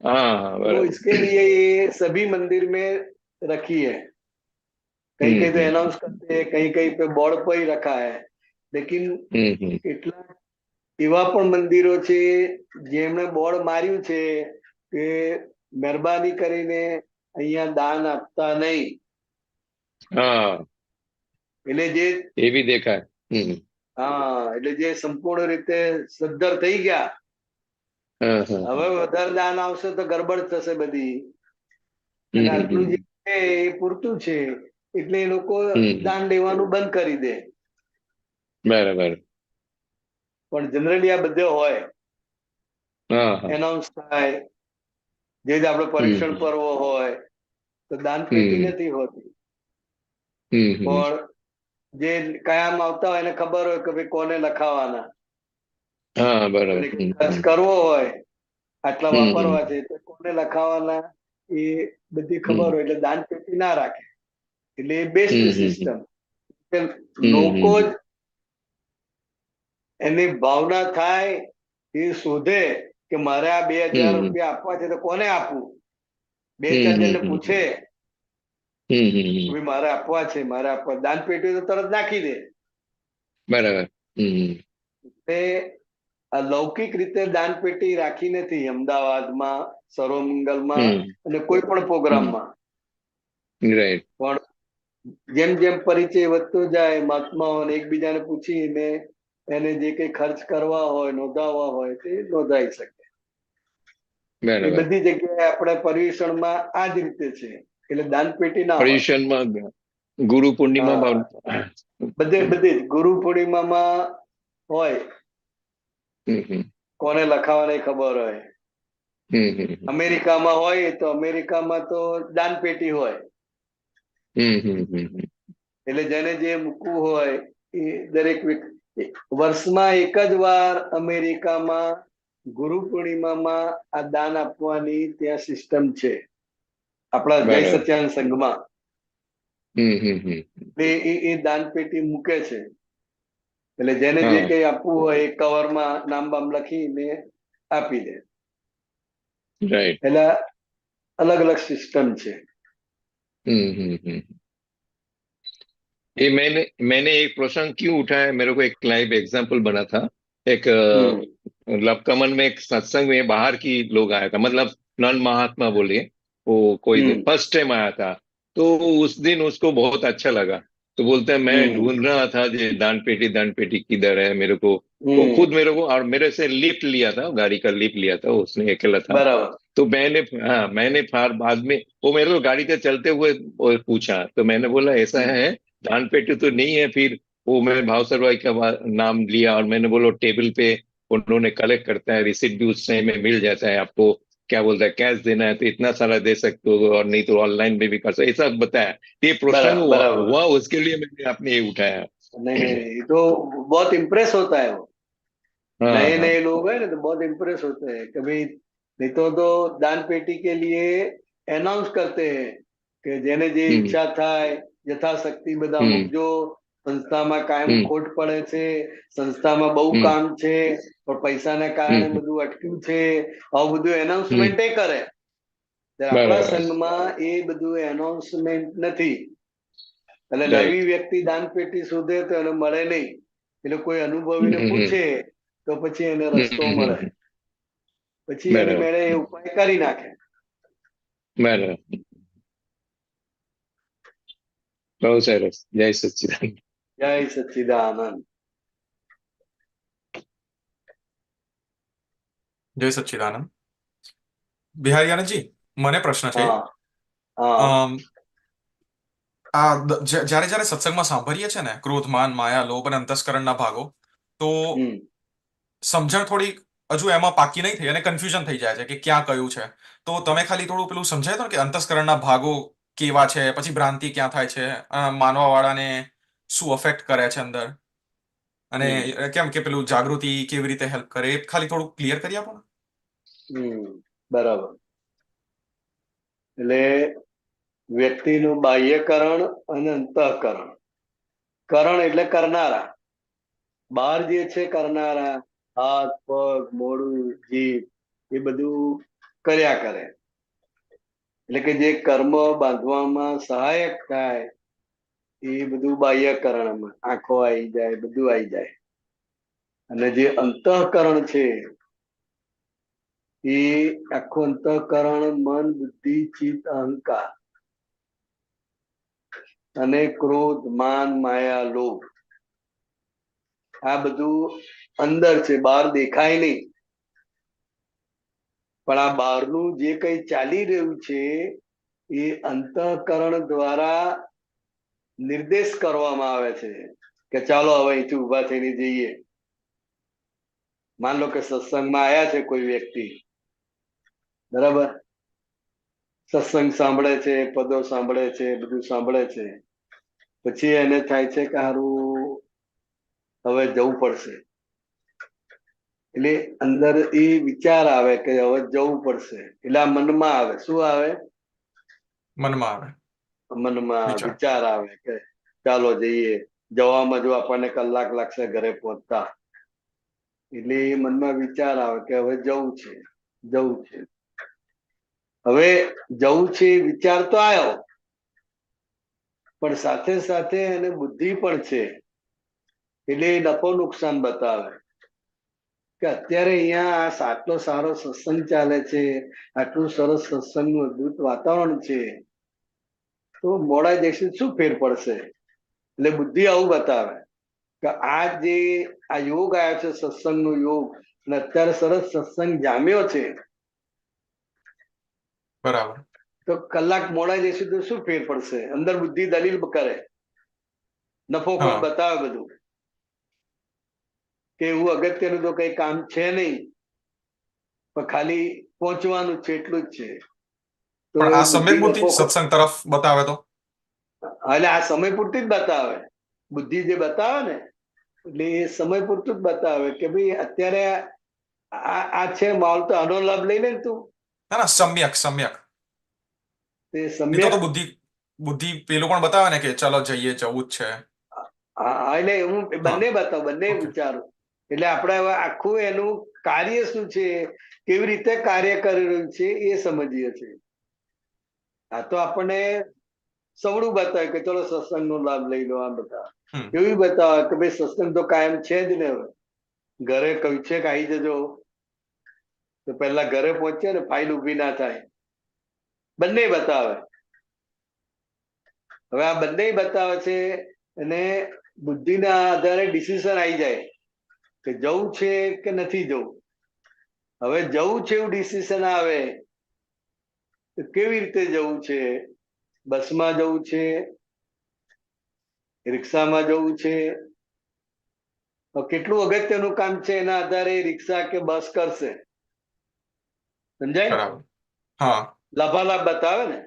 हाँ तो बराबर. इसके लिए ये सभी मंदिर में रखी है. कहीं कहीं पे अनाउंस करते हैं, कहीं कहीं पे बोर्ड पर ही रखा है. लेकिन કેટલા એવા પણ મંદિરો છે જેમણે બોર્ડ માર્યું છે કે મહેરબાની કરીને અહીંયા દાન આપતા નહીં. हाँ, એટલે જે ये भी देखा है. હા, એટલે જે સંપૂર્ણ રીતે સદ્ધર થઈ ગયા, હા હા હવે વધારે દાન આવશે તો ગડબડ થશે બધી, હમ અને હમ આટલું હમ જે છે એ પૂરતું છે, એટલે એ લોકો હમ. દાન દેવાનું બંધ કરી દે. બરાબર. પણ જનરલી આ બધે હોય, હા હા એનાઉન્સ થાય, જે આપણે પરીક્ષણ હમ પર્વ હોય તો દાન પેટી હમ નથી હોતી, હમ. પણ જે કાયમ આવતા હોય એને ખબર હોય કે ભાઈ કોને લખાવાના, હા બરાબર. અને ખર્ચ કરવો હોય, આટલા હમ વાપરવા છે તો કોને લખાવાના એ બધી ખબર હમ હોય, એટલે દાન પેટી ના રાખે. એટલે એ બેસ્ટ હમ હમ સિસ્ટમ. હમ લોકો હમ જ એની ભાવના થાય, એ શોધે કે મારે આ 2000 હમ રૂપિયા આપવા છે તો કોને આપવું, બે હમ ચાર હમ જણને હમ પૂછે હમ કે હમ. ભાઈ મારે આપવા છે, મારે આપવા, દાન પેટી તો તરત નાખી દે. બરાબર. હમ તે આ લૌકિક રીતે દાન પેટી રાખી નથી અમદાવાદમાં, સર્વમંગલમાં હમ અને કોઈ પણ હમ. પ્રોગ્રામમાં. રાઈટ. પણ જેમ જેમ પરિચય વધતો જાય, મહાત્માઓને એકબીજાને પૂછીને એને જે કઈ ખર્ચ કરવા હોય, નોંધાવવા હોય તે નોંધાઈ શકે. એ બરાબર. બધી જગ્યાએ આપણે પર્યુષણમાં આ જ રીતે છે, એટલે દાન પેટી ના હોય. પર્યુષણમાં ગુરુ પૂર્ણિમા હા, બધે જ ગુરુ પૂર્ણિમામાં હોય, હમ હમ કોને લખાવાની ખબર હોય. હમ અમેરિકામાં હોય તો અમેરિકામાં તો દાન પેટી હોય, હમ. એટલે જેને જે મૂકવું હોય એ દરેક વ્યક્તિ વર્ષમાં એક જ વાર અમેરિકામાં ગુરુ પૂર્ણિમામાં આ દાન આપવાની ત્યાં સિસ્ટમ છે, આપણા જય બરાબર. સત્યાન સંઘમાં. હમ. એ દાન પેટી મૂકે છે, એટલે જેને જે હા કઈ આપવું હોય એ કવરમાં નામ બામ લખીને આપી દે. રાઈટ. એટલે अलग अलग सिस्टम છે. हम्म। ये मैंने एक प्रसंग क्यों उठाया, मेरे को एक लाइव एग्जांपल बना था। एक हम्म मतलब कमन में एक सत्संग में बाहर की लोग आया था, मतलब नन महात्मा बोलिए, वो कोई हम्म फर्स्ट टाइम आया था। तो उस दिन उसको बहुत अच्छा लगा, तो बोलते हैं मैं हम्म ढूंढ रहा था ये दान पेटी किधर है मेरे को। वो हम्म खुद मेरे को और मेरे से लिफ्ट लिया था, गाड़ी का लिफ्ट लिया था, उसने अकेला था। बराबर तो मैंने फार बाद में वो मेरे को गाड़ी से चलते हुए वो पूछा, तो मैंने बोला ऐसा है, दान पेटी तो नहीं है। फिर वो मैंने भावसर भाई का नाम लिया और मैंने बोला टेबल पे उन्होंने कलेक्ट करता है, रिसिप्ट भी उस टाइम में मिल जाता है आपको, क्या बोलता है कैश देना है तो इतना सारा दे सकते हो और नहीं तो ऑनलाइन में भी कर सकते, ऐसा बताया। ये प्रसंग बराबर हुआ उसके लिए मैंने आपने ये उठाया। नहीं, ये तो बहुत इम्प्रेस होता है वो, हाँ नए हाँ नए लोग हैं ना तो बहुत इम्प्रेस होते हैं। कभी नहीं तो दान पेटी के लिए एनाउंस करते हैं કે જેને જે हम्म ઈચ્છા થાય યથાશક્તિ બધા हम्म મૂકજો, સંસ્થામાં કાયમ हम्म ખોટ પડે છે, સંસ્થામાં બહુ हम्म કામ છે પણ પૈસાના કારણે हम्म બધું અટક્યું છે, આવું બધું हम्म। એનાઉન્સમેન્ટ કરે. ત્યારે આપણા बराबर। સંઘમાં એ બધું એનાઉન્સમેન્ટ નથી, એટલે राइट। નવી વ્યક્તિ દાન પેટી શોધે તો એને મળે નહીં, એટલે કોઈ અનુભવીને हम्म પૂછે તો પછી એને રસ્તો મળે, हम्म। પછી એની बराबर મેળે એ ઉપાય કરી નાખે. बराबर। बहुत सरस, जय सच्चिदानंद। જય સચ્ચિદાનંદ. જય સચ્ચિદાનંદ. બિહારી આનંદજી, મને પ્રશ્ન છે. હા હા અમ, જ્યારે જ્યારે સત્સંગમાં સાંભળીએ છે ને ક્રોધ, માન, માયા, લોભ અને અંતસ્કરણના ભાગો, તો હમ સમજણ થોડી હજુ એમાં પાકી નહીં થઈ અને કન્ફ્યુઝન થઈ જાય છે કે ક્યાં કયું છે. તો તમે ખાલી થોડું પેલું સમજાય તો કે અંતસ્કરણના ભાગો કેવા છે, પછી ભ્રાંતિ ક્યાં થાય છે, માનવા વાળાને શું અફેક્ટ કરે છે અંદર, અને હમ કેમ કે પેલું જાગૃતિ કેવી રીતે હેલ્પ કરે, એ ખાલી થોડું ક્લિયર કરી આપો ને. બરાબર. એટલે વ્યક્તિનું બાહ્યકરણ અને અંતઃકરણ. કરણ એટલે કરનારા, બહાર જે છે કરનારા, હાથ પગ મોઢું જીભ એ બધું કર્યા કરે, એટલે કે જે કર્મ બાંધવામાં સહાયક થાય એ બધું બાહ્યકરણમાં, આંખો આવી જાય, બધું આવી જાય. અને જે અંતઃકરણ છે એ આખું અંતઃકરણ મન બુદ્ધિ ચિત્ત અહંકાર અને ક્રોધ માન માયા લોભ, આ બધું અંદર છે, બહાર દેખાય નહીં. પણ આ બહારનું જે કઈ ચાલી રહ્યું છે એ અંતઃકરણ દ્વારા નિર્દેશ કરવામાં આવે છે કે ચાલો હવે અહીંથી ઉભા થઈને જઈએ. માન લો કે સત્સંગમાં આવ્યા છે કોઈ વ્યક્તિ, બરાબર, સત્સંગ સાંભળે છે, પદો સાંભળે છે, બધું સાંભળે છે, પછી એને થાય છે કે હારું હવે જવું પડશે. એટલે અંદર એ વિચાર આવે કે હવે જવું પડશે. એટલે આ મનમાં આવે. શું આવે? મનમાં આવે મનમાં વિચાર. વિચાર આવે કે ચાલો જઈએ. જવામાં જો આપણને કલાક લાગશે ઘરે પહોંચતા, એટલે એ મનમાં વિચાર આવે કે હવે જવું છે, જવું છે. હવે જવું છે વિચાર તો આવ્યો, પણ સાથે સાથે એને બુદ્ધિ પણ છે. એટલે એ નફો નુકસાન બતાવે કે અત્યારે અહીંયા આટલો સારો સત્સંગ ચાલે છે, આટલું સરસ સત્સંગનું અદભુત વાતાવરણ છે, તો મોડા જઈશું શું ફેર પડશે? એટલે બુદ્ધિ આવું બતાવે કે આ જે આ યોગ આવ્યો છે, સત્સંગનો યોગ, અને અત્યારે સરસ સત્સંગ જામ્યો છે, બરાબર. તો કલાક મોડા જઈશું તો શું ફેર પડશે? અંદર બુદ્ધિ દલીલ કરે, નફો ખોટ બતાવે બધું કે એવું અગત્યનું તો કઈ કામ છે નહીં, પણ ખાલી પહોંચવાનું છે એટલું જ છે. તો પણ આ બુદ્ધિ સમ્યક બુદ્ધિ નફો સત્સંગ તરફ બતાવે તો એટલે આ સમય પૂરતી જ બતાવે. બુદ્ધિ જે બતાવે ને, એટલે એ સમય પૂરતું જ બતાવે કે ભાઈ અત્યારે આ છે માહોલ, તો આનો લાભ લઈ લે ને તું. ના ના, સમ્યક સમ્યક. તે નહીં સમ્યક તો બુદ્ધિ બુદ્ધિ પેલું પણ બતાવે ને કે ચલો જઈએ, જવું જ છે. હા, એટલે હું બંને બતાવું, બંને ઓકે. વિચારું. એટલે આપણે હવે આખું એનું કાર્ય શું છે, કેવી રીતે કાર્ય કરી રહ્યું છે એ સમજીએ છીએ. આ તો આપણને સવડું બતાવે કે ચલો સત્સંગનો લાભ લઈ લો, આ બધા એવી બતાવે કે ભાઈ સત્સંગ તો કાયમ છે જ ને. હવે ઘરે કહ્યું છે કે આવી જજો, તો પહેલા ઘરે પહોંચે ને ફાઇલ ઉભી ના થાય. બંને બતાવે. હવે આ બંને બતાવે છે, અને બુદ્ધિના આધારે ડિસિઝન આવી જાય કે જવું છે કે નથી જવું. હવે જવું છે એવું ડિસિઝન આવે તો કેવી રીતે જવું છે? બસમાં જવું છે, રિક્ષામાં જવું છે? કેટલું અગત્યનું કામ છે એના આધારે રિક્ષા કે બસ કરશે. સમજાય? બરાબર. હા. લાભાલાભ બતાવે ને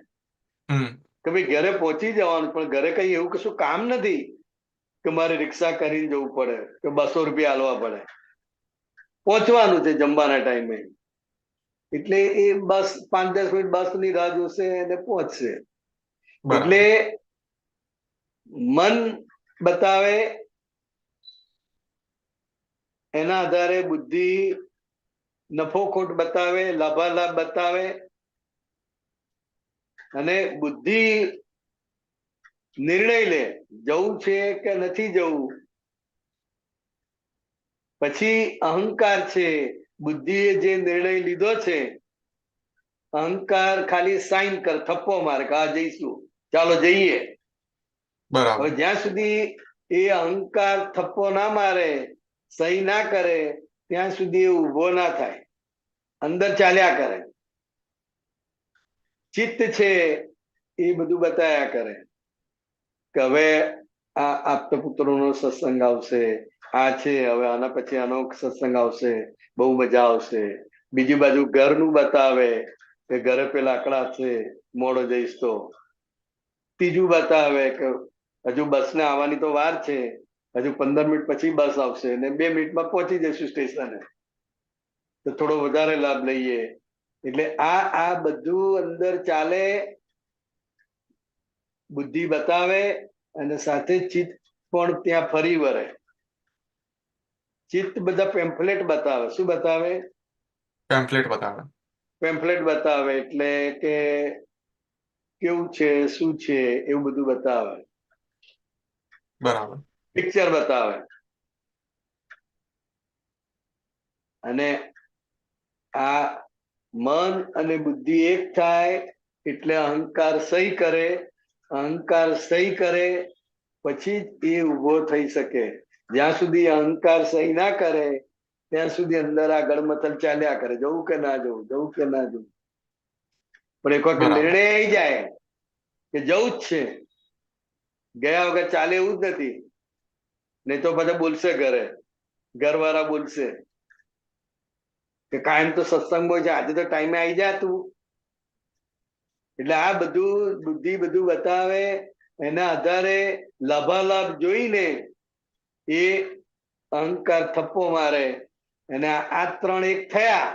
હમ. કે ભાઈ ઘરે પહોંચી જવાનું, પણ ઘરે કઈ એવું કશું કામ નથી કે મારે રિક્ષા કરીને જવું પડે કે 200 રૂપિયા આલવા પડે. પહોંચવાનું છે જમવાના ટાઈમે, એટલે એ બસ 5-10 મિનિટ બસની રાહ જોશે અને પહોંચશે. એટલે મન બતાવે, એના આધારે બુદ્ધિ નફો ખોટ બતાવે, લાભાલાભ બતાવે, અને બુદ્ધિ નિર્ણય લે જવું છે કે નથી જવું. પછી અહંકાર છે, બુદ્ધિએ જે નિર્ણય લીધો છે, અહંકાર ખાલી સાઇન કર, થપ્પો મારે કે આ જઈશું, ચાલો જઈએ. હવે જ્યાં સુધી એ અહંકાર થપ્પો ના મારે, સહી ના કરે, ત્યાં સુધી એ ઉભો ના થાય, અંદર ચાલ્યા કરે. ચિત્ત છે એ બધું બતાયા કરે કે હવે આ આપતપુત્રોનો સત્સંગ આવશે, આ છે, હવે આના પછી આનો સત્સંગ આવશે, બહુ મજા આવશે. બીજી બાજુ ઘરનું બતાવે કે ઘરે પેલા આકડા છે, મોડો જઈશ તો. ત્રીજું બતાવે કે હજુ બસને આવવાની તો વાર છે, હજુ 15 મિનિટ પછી બસ આવશે ને 2 મિનિટમાં પહોંચી જઈશું સ્ટેશને, તો થોડો વધારે લાભ લઈએ. એટલે આ બધું અંદર ચાલે. બુદ્ધિ બતાવે અને સાથે ચિત્ત પણ ત્યાં ફરી વળે. ચિત્ત બધા પેમ્ફલેટ બતાવે. શું બતાવે? પેમ્ફલેટ બતાવે. પેમ્ફલેટ બતાવે એટલે કે કેવું છે, શું છે, એવું બધું બતાવે. બરાબર. પિક્ચર બતાવે. અને આ મન અને બુદ્ધિ એક થાય એટલે અહંકાર સહી કરે. અહંકાર સહી કરે પછી જ એ ઉભો થઈ શકે. જ્યાં સુધી અહંકાર સહી ના કરે ત્યાં સુધી અંદર આ ગડમથલ ચાલ્યા કરે, જવું કે ના જવું, જવું કે ના જવું. પણ એક વખત બરાબર. નિર્ણય આવી જાય કે જવું જ છે, ગયા વગર ચાલે એવું જ નથી, નહીં તો બધા બોલશે ઘરવાળા બોલશે કે કાયમ તો સત્સંગ હોય છે, આજે તો ટાઈમે આવી જા તું. એટલે આ બધું બુદ્ધિ બધું બતાવે, એના આધારે લાભાલાભ જોઈને એ અહંકાર થપ્પો મારે, અને આ ત્રણ એક થયા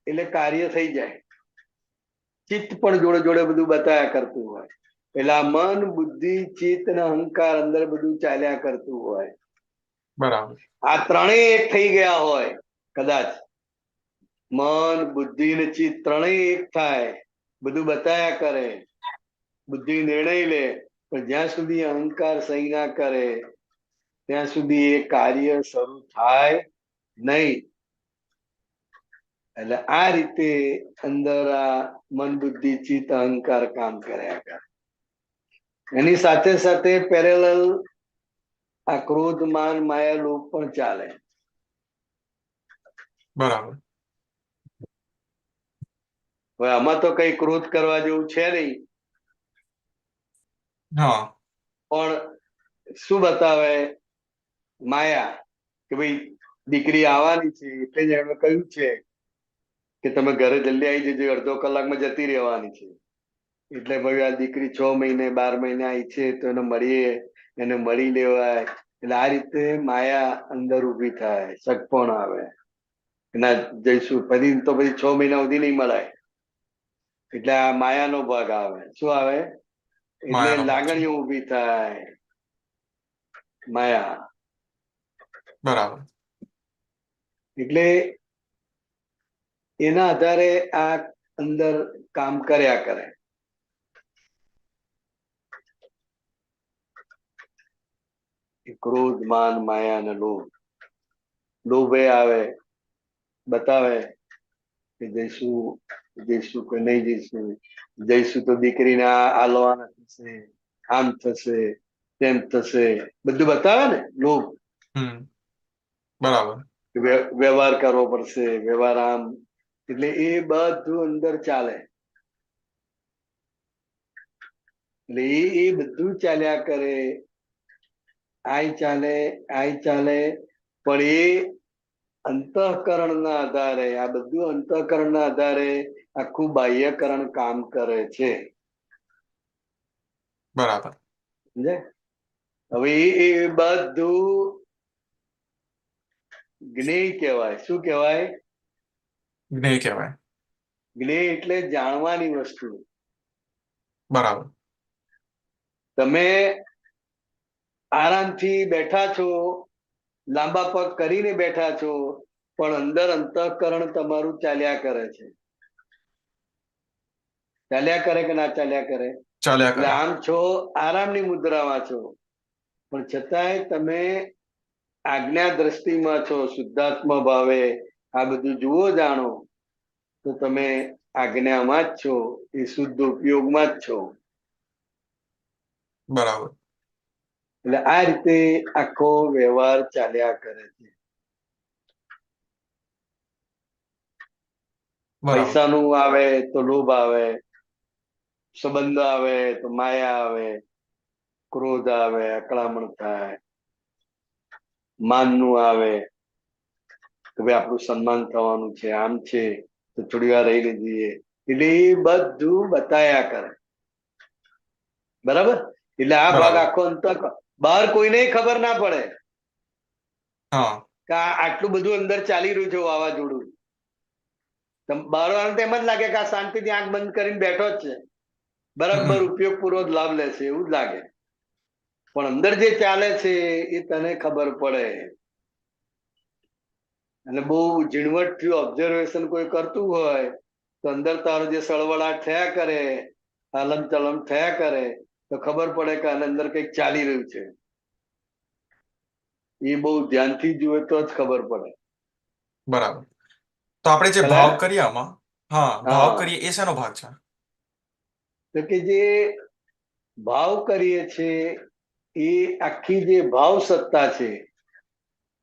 એટલે કાર્ય થઈ જાય. ચિત્ત પણ જોડે જોડે બધું બતાવ્યા કરતું હોય, એટલે આ મન, બુદ્ધિ, ચિત્ત અને અહંકાર અંદર બધું ચાલ્યા કરતું હોય. બરાબર. આ ત્રણેય એક થઈ ગયા હોય, કદાચ મન, બુદ્ધિ ને ચિત્ત ત્રણેય એક થાય, બધું બતાયા કરે, બુદ્ધિ નિર્ણય લે, પણ જ્યાં સુધી અહંકાર સહી ના કરે ત્યાં સુધી એ કાર્ય શરૂ થાય નહીં. એટલે આ રીતે અંદર આ મન, બુદ્ધિ, ચિત્ત, અહંકાર કામ કર્યા કરે. એની સાથે સાથે પેરેલલ આ ક્રોધ, માન, માયા, લોભ પણ ચાલે. બરાબર. હવે આમાં તો કઈ ક્રોધ કરવા જેવું છે નહીં, હા. પણ શું બતાવે માયા કે ભાઈ દીકરી આવવાની છે, એટલે જ એમણે કહ્યું છે કે તમે ઘરે જલ્દી આવી જજો, અડધો કલાકમાં જતી રહેવાની છે. એટલે ભાઈ આ દીકરી 6 મહિને 12 મહિને આવી છે તો એને મળીએ, એને મળી લેવાય. એટલે આ રીતે માયા અંદર ઉભી થાય, સગપણ આવે, ના જઈશું પછી તો પછી 6 મહિના સુધી નહીં મળાય, એટલે આ માયાનો ભાગ આવે. શું આવે? એટલે માયાનો ભાગ છે. લાગણીઓ ઉભી થાય, માયા. બરાબર. એટલે એના આધારે આ અંદર કામ કર્યા કરે. ક્રોધ, માન, માયા અને લોભ. લોભે આવે, બતાવે કે જઈશું કે નહીં જઈશું તો દીકરીને આ લોવાના થશે, આમ થશે, તેમ થશે, બધું બતાવે ને લોભ. બરાબર. વ્યવહાર કરવો પડશે, વ્યવહાર આમ, એટલે એ બધું અંદર ચાલે. એટલે એ બધું ચાલ્યા કરે, આય ચાલે, પણ એ અંતઃકરણના આધારે, આ બધું અંતઃકરણના આધારે આખું બાહ્યકરણ કામ કરે છે. બરાબર. સમજાય? હવે એ બધું જ્ઞેય કહેવાય. શું કહેવાય? જ્ઞેય કહેવાય. જ્ઞેય એટલે જાણવાની વસ્તુ. બરાબર. તમે આરામથી બેઠા છો, લાંબા પગ કરીને બેઠા છો, પણ અંદર અંતઃકરણ તમારું ચાલ્યા કરે છે. ચાલ્યા કરે કે ના ચાલ્યા કરે? ચાલ્યા એટલે કરે. આમ છો, આરામની મુદ્રામાં છો, પણ છતાંય તમે આજ્ઞા દ્રષ્ટિમાં છો, શુદ્ધાત્મા ભાવે આ બધું જુઓ, જાણો તો તમે આજ્ઞામાં જ છો, એ શુદ્ધ ઉપયોગમાં જ છો. બરાબર. એટલે આ રીતે આખો વ્યવહાર ચાલ્યા કરે છે. બરાબર. પૈસાનું આવે તો લોભ આવે, સંબંધ આવે તો માયા આવે, ક્રોધ આવે, અકળામણ થાય, માનનું આવે કે ભાઈ આપણું સન્માન થવાનું છે, આમ છે તો થોડી વાર રહીને જઈએ. એટલે એ બધું બતાયા કરે. બરાબર? એટલે આ ભાગ બરાબર. આખો બહાર કોઈને ખબર ના પડે હા. કે આટલું બધું અંદર ચાલી રહ્યું છે, વાવાઝોડું. બહાર વાળાને તો એમ જ લાગે કે આ શાંતિથી આંખ બંધ કરીને બેઠો જ છે, બરાબર ઉપયોગ પૂર્વક લાભ લેશે એવું જ લાગે. પણ અંદર જે ચાલે છે એ તને ખબર પડે. અને બહુ ઝીણવટથી ઓબ્ઝર્વેશન કોઈ કરતું હોય તો અંદર તારો જે સળવળાટ થયા કરે, હલમ ચલમ થયા કરે, તો ખબર પડે કે આની અંદર કંઈક ચાલી રહ્યું છે. એ બહુ ધ્યાનથી જુએ તો જ ખબર પડે. બરાબર. તો આપણે જે ભાવ કરીએ આમાં, ભાવ કરીએ એ શેનો ભાગ છે? તો કે જે ભાવ કરીએ છીએ એ આખી જે ભાવ સત્તા છે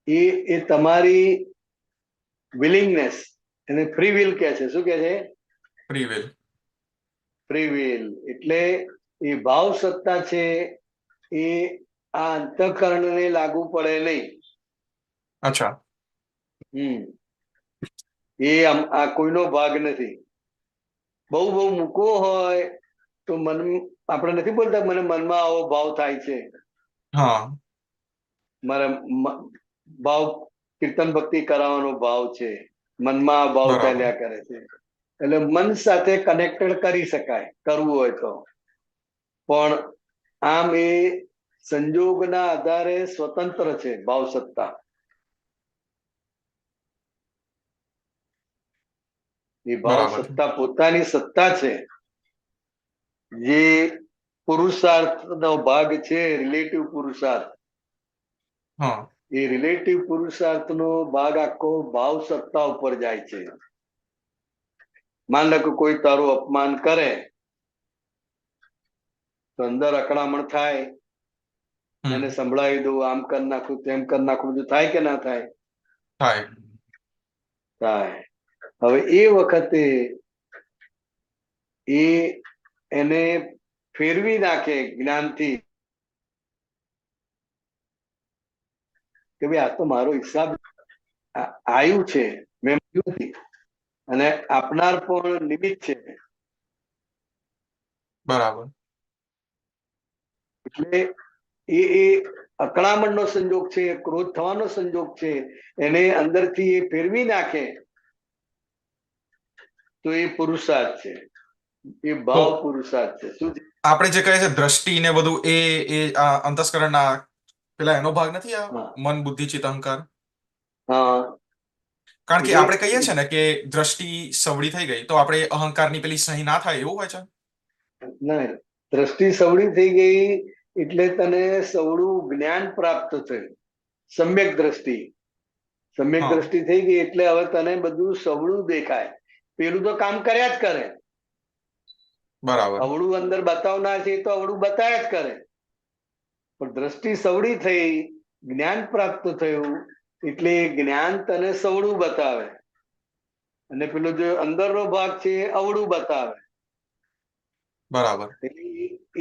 એ તમારી વિલિંગનેસ, એને ફ્રી વિલ કહે છે. શું કહે છે? Free will. ફ્રી વિલ એટલે એ ભાવ સત્તા છે એ આ અંતઃકરણને લાગુ પડે નહીં. અચ્છા. એ આ કોઈનો ભાગ નથી. બહુ મૂકવો હોય તો મન, આપણે નથી બોલતા મને મનમાં આવો ભાવ થાય છે, હા, મારે ભાવ કીર્તન ભક્તિ કરાવવાનો ભાવ છે, મનમાં આ ભાવ બરાબર. ચાલ્યા કરે છે. એટલે મન સાથે કનેક્ટેડ કરી શકાય કરવું હોય તો, પણ આમ એ સંજોગના આધારે સ્વતંત્ર છે ભાવ સત્તા. એ ભાવ બરાબર છે. સત્તા પોતાની સત્તા છે. જે પુરુષાર્થનો ભાગ છે, રિલેટિવ પુરુષાર્થ, હા, એ રિલેટિવ પુરુષાર્થનો ભાગ આખો ભાવ સત્તા ઉપર જાય છે. માન લો કે કોઈ તારું અપમાન કરે તો અંદર અકળામણ થાય, એને સંભળાવી દઉં, આમ કરી નાખું, તેમ કરી નાખું, બધું થાય કે ના થાય? થાય. થાય. હવે એ વખતે એ એને ફેરવી નાખે જ્ઞાનથી કે ભાઈ આ તો મારો હિસાબ આવ્યું છે, મેં નથી, અને આપનાર પણ નિમિત્ત છે. બરાબર. એટલે એ અકળામણનો સંજોગ છે, ક્રોધ થવાનો સંજોગ છે, એને અંદરથી એ ફેરવી નાખે તો એ પુરુષાર્થ છે, એ ભાવ પુરુષાર્થ છે. શું છે? આપણે જે કહે છે દ્રષ્ટિ ને બધું, એ આ અંતસ્કરણના પેલા એનો ભાગ નથી, આ હા, મન, બુદ્ધિ, ચિત્ત, અહંકાર? હા. કારણ કે એટલે આપણે કહીએ છીએ ને કે દ્રષ્ટિ સવડી થઈ ગઈ તો આપણે અહંકારની પેલી સહી ના થાય, એવું હોય છે? ના, દ્રષ્ટિ સવડી થઈ ગઈ એટલે તને સવડું જ્ઞાન પ્રાપ્ત થયું. સમ્યક દ્રષ્ટિ, સમ્યક હા, દ્રષ્ટિ થઈ ગઈ એટલે હવે તને બધું સવડું દેખાય. પેલું તો કામ કર્યા જ કરે, બરાબર. અવળું અંદર બતાવનાર છે તો અવળું બતાવ્યા જ કરે. પણ દ્રષ્ટિ સવડી થઈ, જ્ઞાન પ્રાપ્ત થયું એટલે જ્ઞાન તને સવડું બતાવે, અને પેલો જે અંદરનો ભાગ છે એ અવળું બતાવે. બરાબર.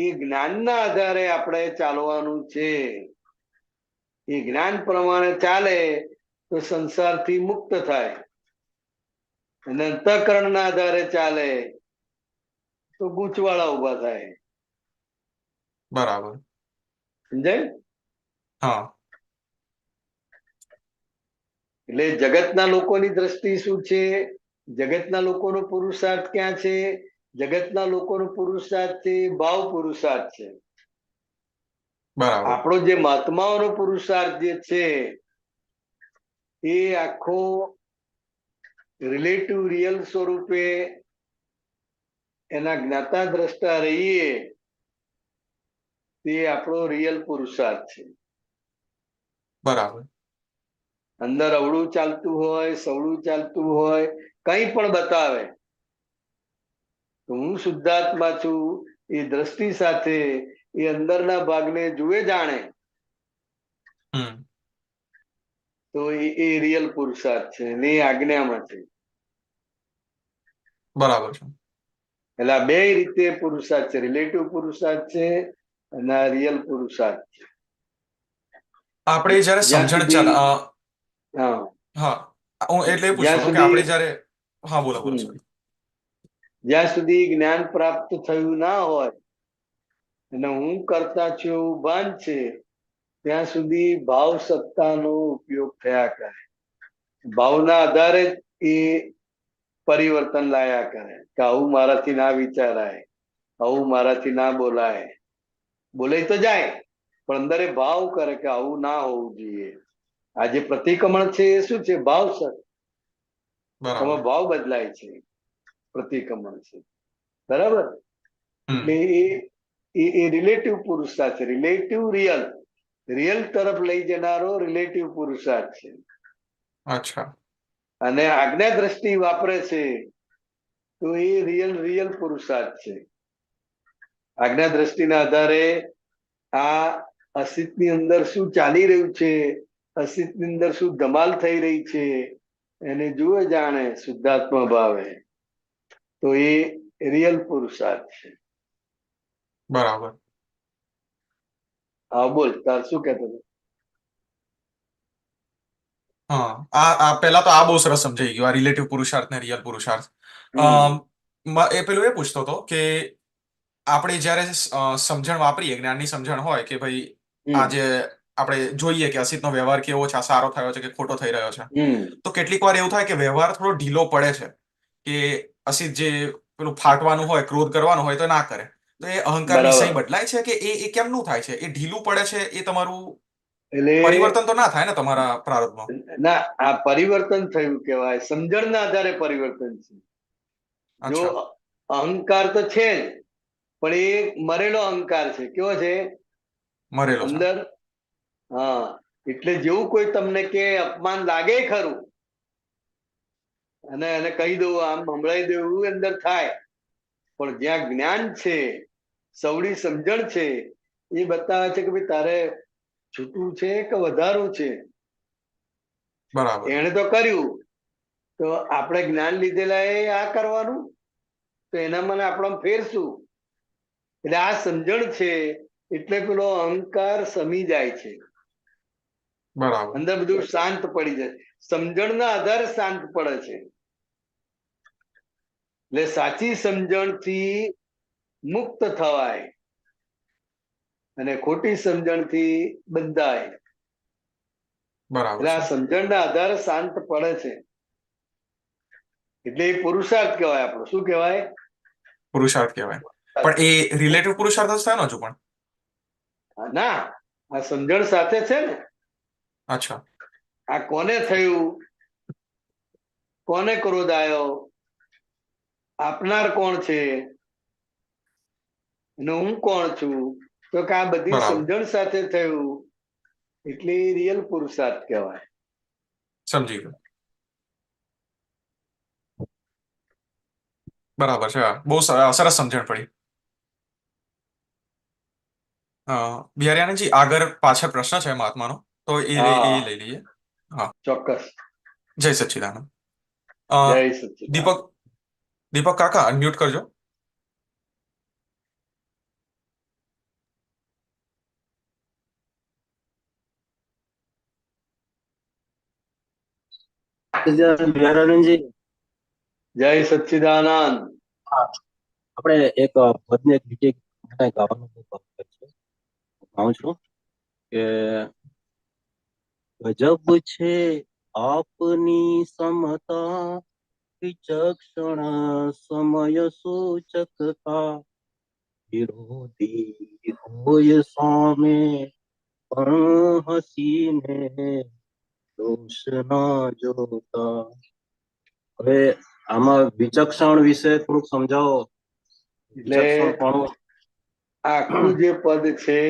એ જ્ઞાનના આધારે આપણે ચાલવાનું છે. એ જ્ઞાન પ્રમાણે ચાલે તો સંસારથી મુક્ત થાય, અને અંતઃકરણના આધારે ચાલે તો ગૂંચવાળા ઉભા થાય. બરાબર. સમજાય? હા. એટલે જગતના લોકોની દ્રષ્ટિ શું છે? જગતના લોકોનો પુરુષાર્થ ક્યાં છે? જગતના લોકોનો પુરુષાર્થ છે ભાવ પુરુષાર્થ છે. બરાબર. આપણો જે મહાત્માઓનો પુરુષાર્થ જે છે એ આખો રિલેટિવ રિયલ સ્વરૂપે એના જ્ઞાતા દ્રષ્ટા રહીએ તે આપણો રિયલ પુરુષાર્થ છે. બરાબર. અંદર અવળું ચાલતું હોય, સવળું ચાલતું હોય, કંઈ પણ બતાવે તો હું શુદ્ધાત્મા છું એ દ્રષ્ટિ સાથે એ અંદરના ભાગને જુએ જાણે તો એ રિયલ પુરુષાર્થ છે, ને એ આજ્ઞામાં છે. બરાબર છે. એટલે આ બે રીતે પુરુષાર્થ છે, રિલેટિવ પુરુષાર્થ છે અને આ રિયલ પુરુષાર્થ છે. આપણે જયારે જ્યાં સમજણ સુધી હા, હું એટલે એ પૂછતો જ્યાં હતો કે સુધી આપણે જયારે, હા બોલો બોલો સર. જ્યાં સુધી જ્ઞાન પ્રાપ્ત થયું ના હોય અને હું કરતા છું એવું ભાન છે ત્યાં સુધી ભાવ સત્તાનો ઉપયોગ થયા કરે. ભાવના આધારે જ એ પરિવર્તન લાયા કરે કે આવું મારાથી ના વિચારાય, આવું મારાથી ના બોલાય. બોલાય તો જાય પણ અંદર એ ભાવ કરે કે આવું ના હોવું જોઈએ. આ જે પ્રતિક્રમણ છે એ શું છે? ભાવ સર. બરાબર. એમાં ભાવ બદલાય છે, પ્રતિક્રમણ છે. બરાબર? એટલે એ રિલેટિવ પુરુષાર્થ છે, રિલેટિવ રિયલ, રિયલ તરફ લઈ જનારો રિલેટિવ પુરુષાર્થ છે. અચ્છા. અને આજ્ઞા દ્રષ્ટિ વાપરે છે તો એ રિયલ પુરુષાર્થ છે. આજ્ઞા દ્રષ્ટિના આધારે આ અસિતની અંદર શું ચાલી રહ્યું છે, અસિતની અંદર શું ધમાલ થઈ રહી છે, એને જુએ જાણે શુદ્ધાત્મા ભાવે, તો એ રિયલ પુરુષાર્થ છે. બરાબર. હા બોલ, તાર શું કહેતો હતો? હા, આ પહેલા તો આ બહુ સરસ સમજાઈ ગયું, આ રિલેટિવ પુરુષાર્થ ને રિયલ પુરુષાર્થ. એ પેલું એ પૂછતો હતો કે આપણે જ્યારે સમજણ વાપરીએ, જ્ઞાનની સમજણ હોય કે ભાઈ આજે આપણે જોઈએ કે અસિતનો વ્યવહાર કેવો છે, આ સારો થયો છે કે ખોટો થઈ રહ્યો છે, તો કેટલીક વાર એવું થાય કે વ્યવહાર થોડો ઢીલો પડે છે, કે અસિત જે પેલું ફાટવાનું હોય, ક્રોધ કરવાનું હોય તો ના કરે, તો એ અહંકાર વિષય બદલાય છે કે એ કેમનું થાય છે? એ ઢીલું પડે છે, એ તમારું એટલે પરિવર્તન તો ના થાય ને તમારા પ્રારબ્ધમાં? ના, આ પરિવર્તન થયું કહેવાય, સમજણના આધારે પરિવર્તન છે. જો અહંકાર તો છે જ, પણ એ મરેલો અહંકાર છે. કેવો છે? મરેલો છે. અંદર. હા, એટલે જેવું કોઈ તમને કે અપમાન લાગે ખરું, અને એને કહી દઉં, આમ સંભળાઈ દઉં, એવું અંદર થાય, પણ જ્યાં જ્ઞાન છે, સવડી સમજણ છે, એ બતાવે છે કે ભાઈ તારે છૂટવું છે કે વધારવું છે. બરાબર. એને તો કર્યું, તો આપણે જ્ઞાન લીધેલા એ આ કરવાનું, તો એના મને આપણો ફેરશું. એટલે આ સમજણ છે, એટલે પેલો અહંકાર સમી જાય છે, બરાબર. અંદર બધું શાંત પડી જાય, સમજણના આધારે શાંત પડે છે. એટલે સાચી સમજણથી મુક્ત થવાય અને ખોટી સમજણથી બંધાય. બરાબર. એટલે આ સમજણના આધારે શાંત પડે છે, એટલે એ પુરુષાર્થ કહેવાય. આપણો શું કહેવાય? પુરુષાર્થ કહેવાય. પણ એ રિલેટિવ પુરુષાર્થ જ થાય ને હજુ પણ? ના, આ સમજણ સાથે છે ને. અચ્છા. આ કોને થયું, કોને ક્રોધ આવ્યો, આપનાર કોણ છે, અને હું કોણ છું, તો કે આ બધી સમજણ સાથે થયું, એટલે રિયલ પુરુષાર્થ કહેવાય. સમજી ગયો. બરાબર છે. બહુ સરસ સમજણ પડી. બિહારી આગળ પાછળ પ્રશ્ન છે મહાત્માનો, તો એ લઈ લઈએ. હા, ચોક્કસ. જય સચ્ચિદાનંદ. જય સચ્ચિદાનંદ. દીપક કાકા, અનમ્યુટ કરજો. બિહારાનંદજી, જય સચ્ચિદાનંદ. આપણે એક પદને એક બીજી ગાવાનું ગાઉં છું કે ગજબ છે આપની સમતા, વિચક્ષણ સમય સૂચકતા, વિરોધી હોય સામે પણ હસીને દોષ ના જોતા. હવે આમાં વિચક્ષણ વિશે થોડુંક સમજાવો. એટલે આખું જે પદ છે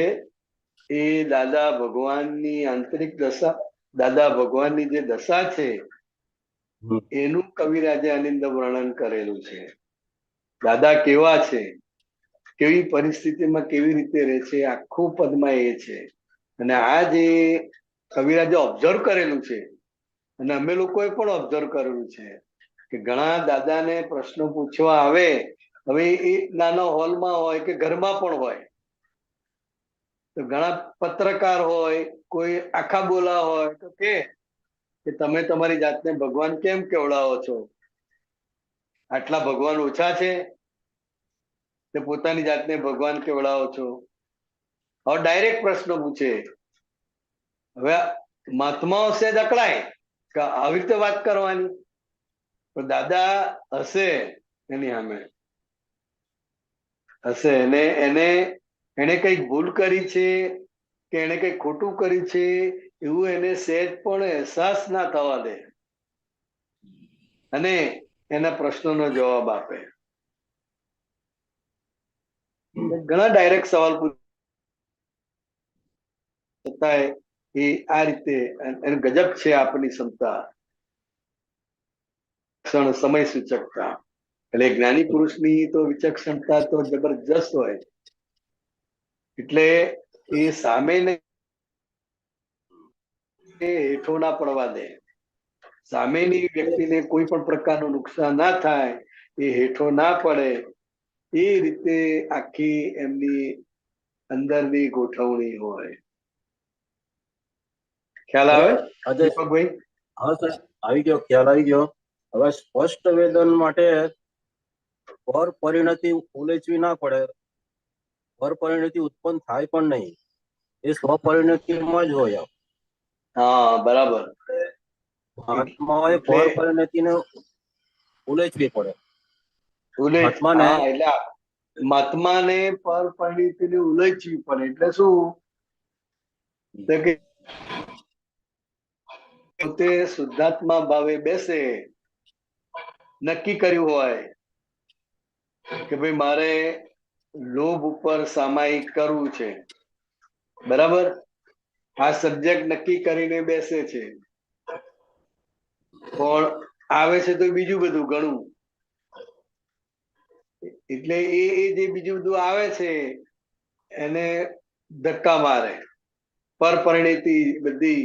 એ દાદા ભગવાનની આંતરિક દશા, દાદા ભગવાનની જે દશા છે એનું કવિરાજે આનંદ વર્ણન કરેલું છે. દાદા કેવા છે, કેવી પરિસ્થિતિમાં કેવી રીતે રહે છે, આખું પદમાં એ છે. અને આ જે કવિરાજે ઓબ્ઝર્વ કરેલું છે, અને અમે લોકોએ પણ ઓબ્ઝર્વ કરેલું છે કે ઘણા દાદાને પ્રશ્નો પૂછવા આવે, હવે એ નાના હોલમાં હોય કે ઘરમાં પણ હોય, તો ઘણા પત્રકાર હોય, કોઈ આખા બોલા હોય, તો કે તમે તમારી જાતને ભગવાન કેમ કેવડાવો છો? આટલા ભગવાન ઓછા છે તે પોતાની જાતને ભગવાન કેવડાવો છો? હવે ડાયરેક્ટ પ્રશ્ન પૂછે. હવે મહાત્માઓ સેજ અકળાય કે આવી રીતે વાત કરવાની, પણ દાદા હશે એની સામે, હશે એને કઈક ભૂલ કરી છે કે એને કઈક ખોટું કર્યું છે એવું એને સહેજ પણ અહેસાસ ના થવા દે, અને એના પ્રશ્નોનો જવાબ આપે. ઘણા ડાયરેક્ટ સવાલ પૂછતા એ આ રીતે, એને ગજબ છે આપની ક્ષમતા, સમય સૂચકતા. એટલે જ્ઞાની પુરુષની તો વિચક્ષણતા તો જબરજસ્ત હોય. એટલે એ સામેને હેઠો ના પડવા દે. સામેની વ્યક્તિને કોઈ પણ પ્રકારનું નુકસાન ના થાય, એ હેઠો ના પડે, એ રીતે આખી એમની અંદરની ગોઠવણી હોય. ખ્યાલ આવે આજે દીપકભાઈ? હા સર, આવી ગયો, ખ્યાલ આવી ગયો. હવે સ્પષ્ટ વેદન માટે પર પરિણતિ ઉલેચવી ના પડે, પર પરિણતિ ઉત્પન્ન થાય પણ નહીં, એ સ્વપરિણતિમાં જ હોય. હા, બરાબર. મહાત્માઓએ એટલે પર પરિણતિને ઉલેચવી પડે. મહાત્માને હા, એટલે મહાત્માને પર પરિણીતિને ઉલ્લેખવી પડે. એટલે શું? તો કે પોતે શુદ્ધાત્મા ભાવે બેસે, નક્કી કર્યું હોય કે ભાઈ મારે લોભ ઉપર સામાયિક કરવું છે, બરાબર? આ સબ્જેક્ટ નક્કી કરીને બેસે છે, પણ આવે છે તો બીજું બધું ઘણું. એટલે એ જે બીજું બધું આવે છે એને ધક્કા મારે. પરપરિણીતિ બધી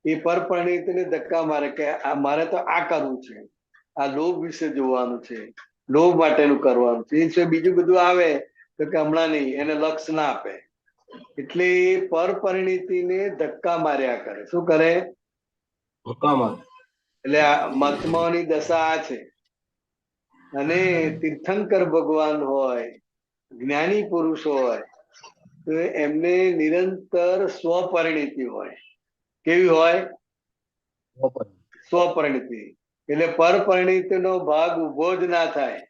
એ પરપરિણીતિને ધક્કા મારે કે મારે તો આ કરવું છે, આ લોભ વિશે જોવાનું છે, લોભ માટેનું કરવાનું છે. એ સિવાય બીજું બધું આવે તો કે હમણાં નહીં, એને લક્ષ ના આપે. એટલે એ પરપરિણીતિને ધક્કા માર્યા કરે. શું કરે? હુકામાં એટલે આ મહાત્માઓની દશા આ છે. અને તીર્થંકર ભગવાન હોય, જ્ઞાની પુરુષ હોય, તો એમને નિરંતર સ્વપરિણીતિ હોય. કેવી હોય? સ્વપરિણીતિ. એટલે પરપરિણીતિનો ભાગ ઉભો જ ના થાય.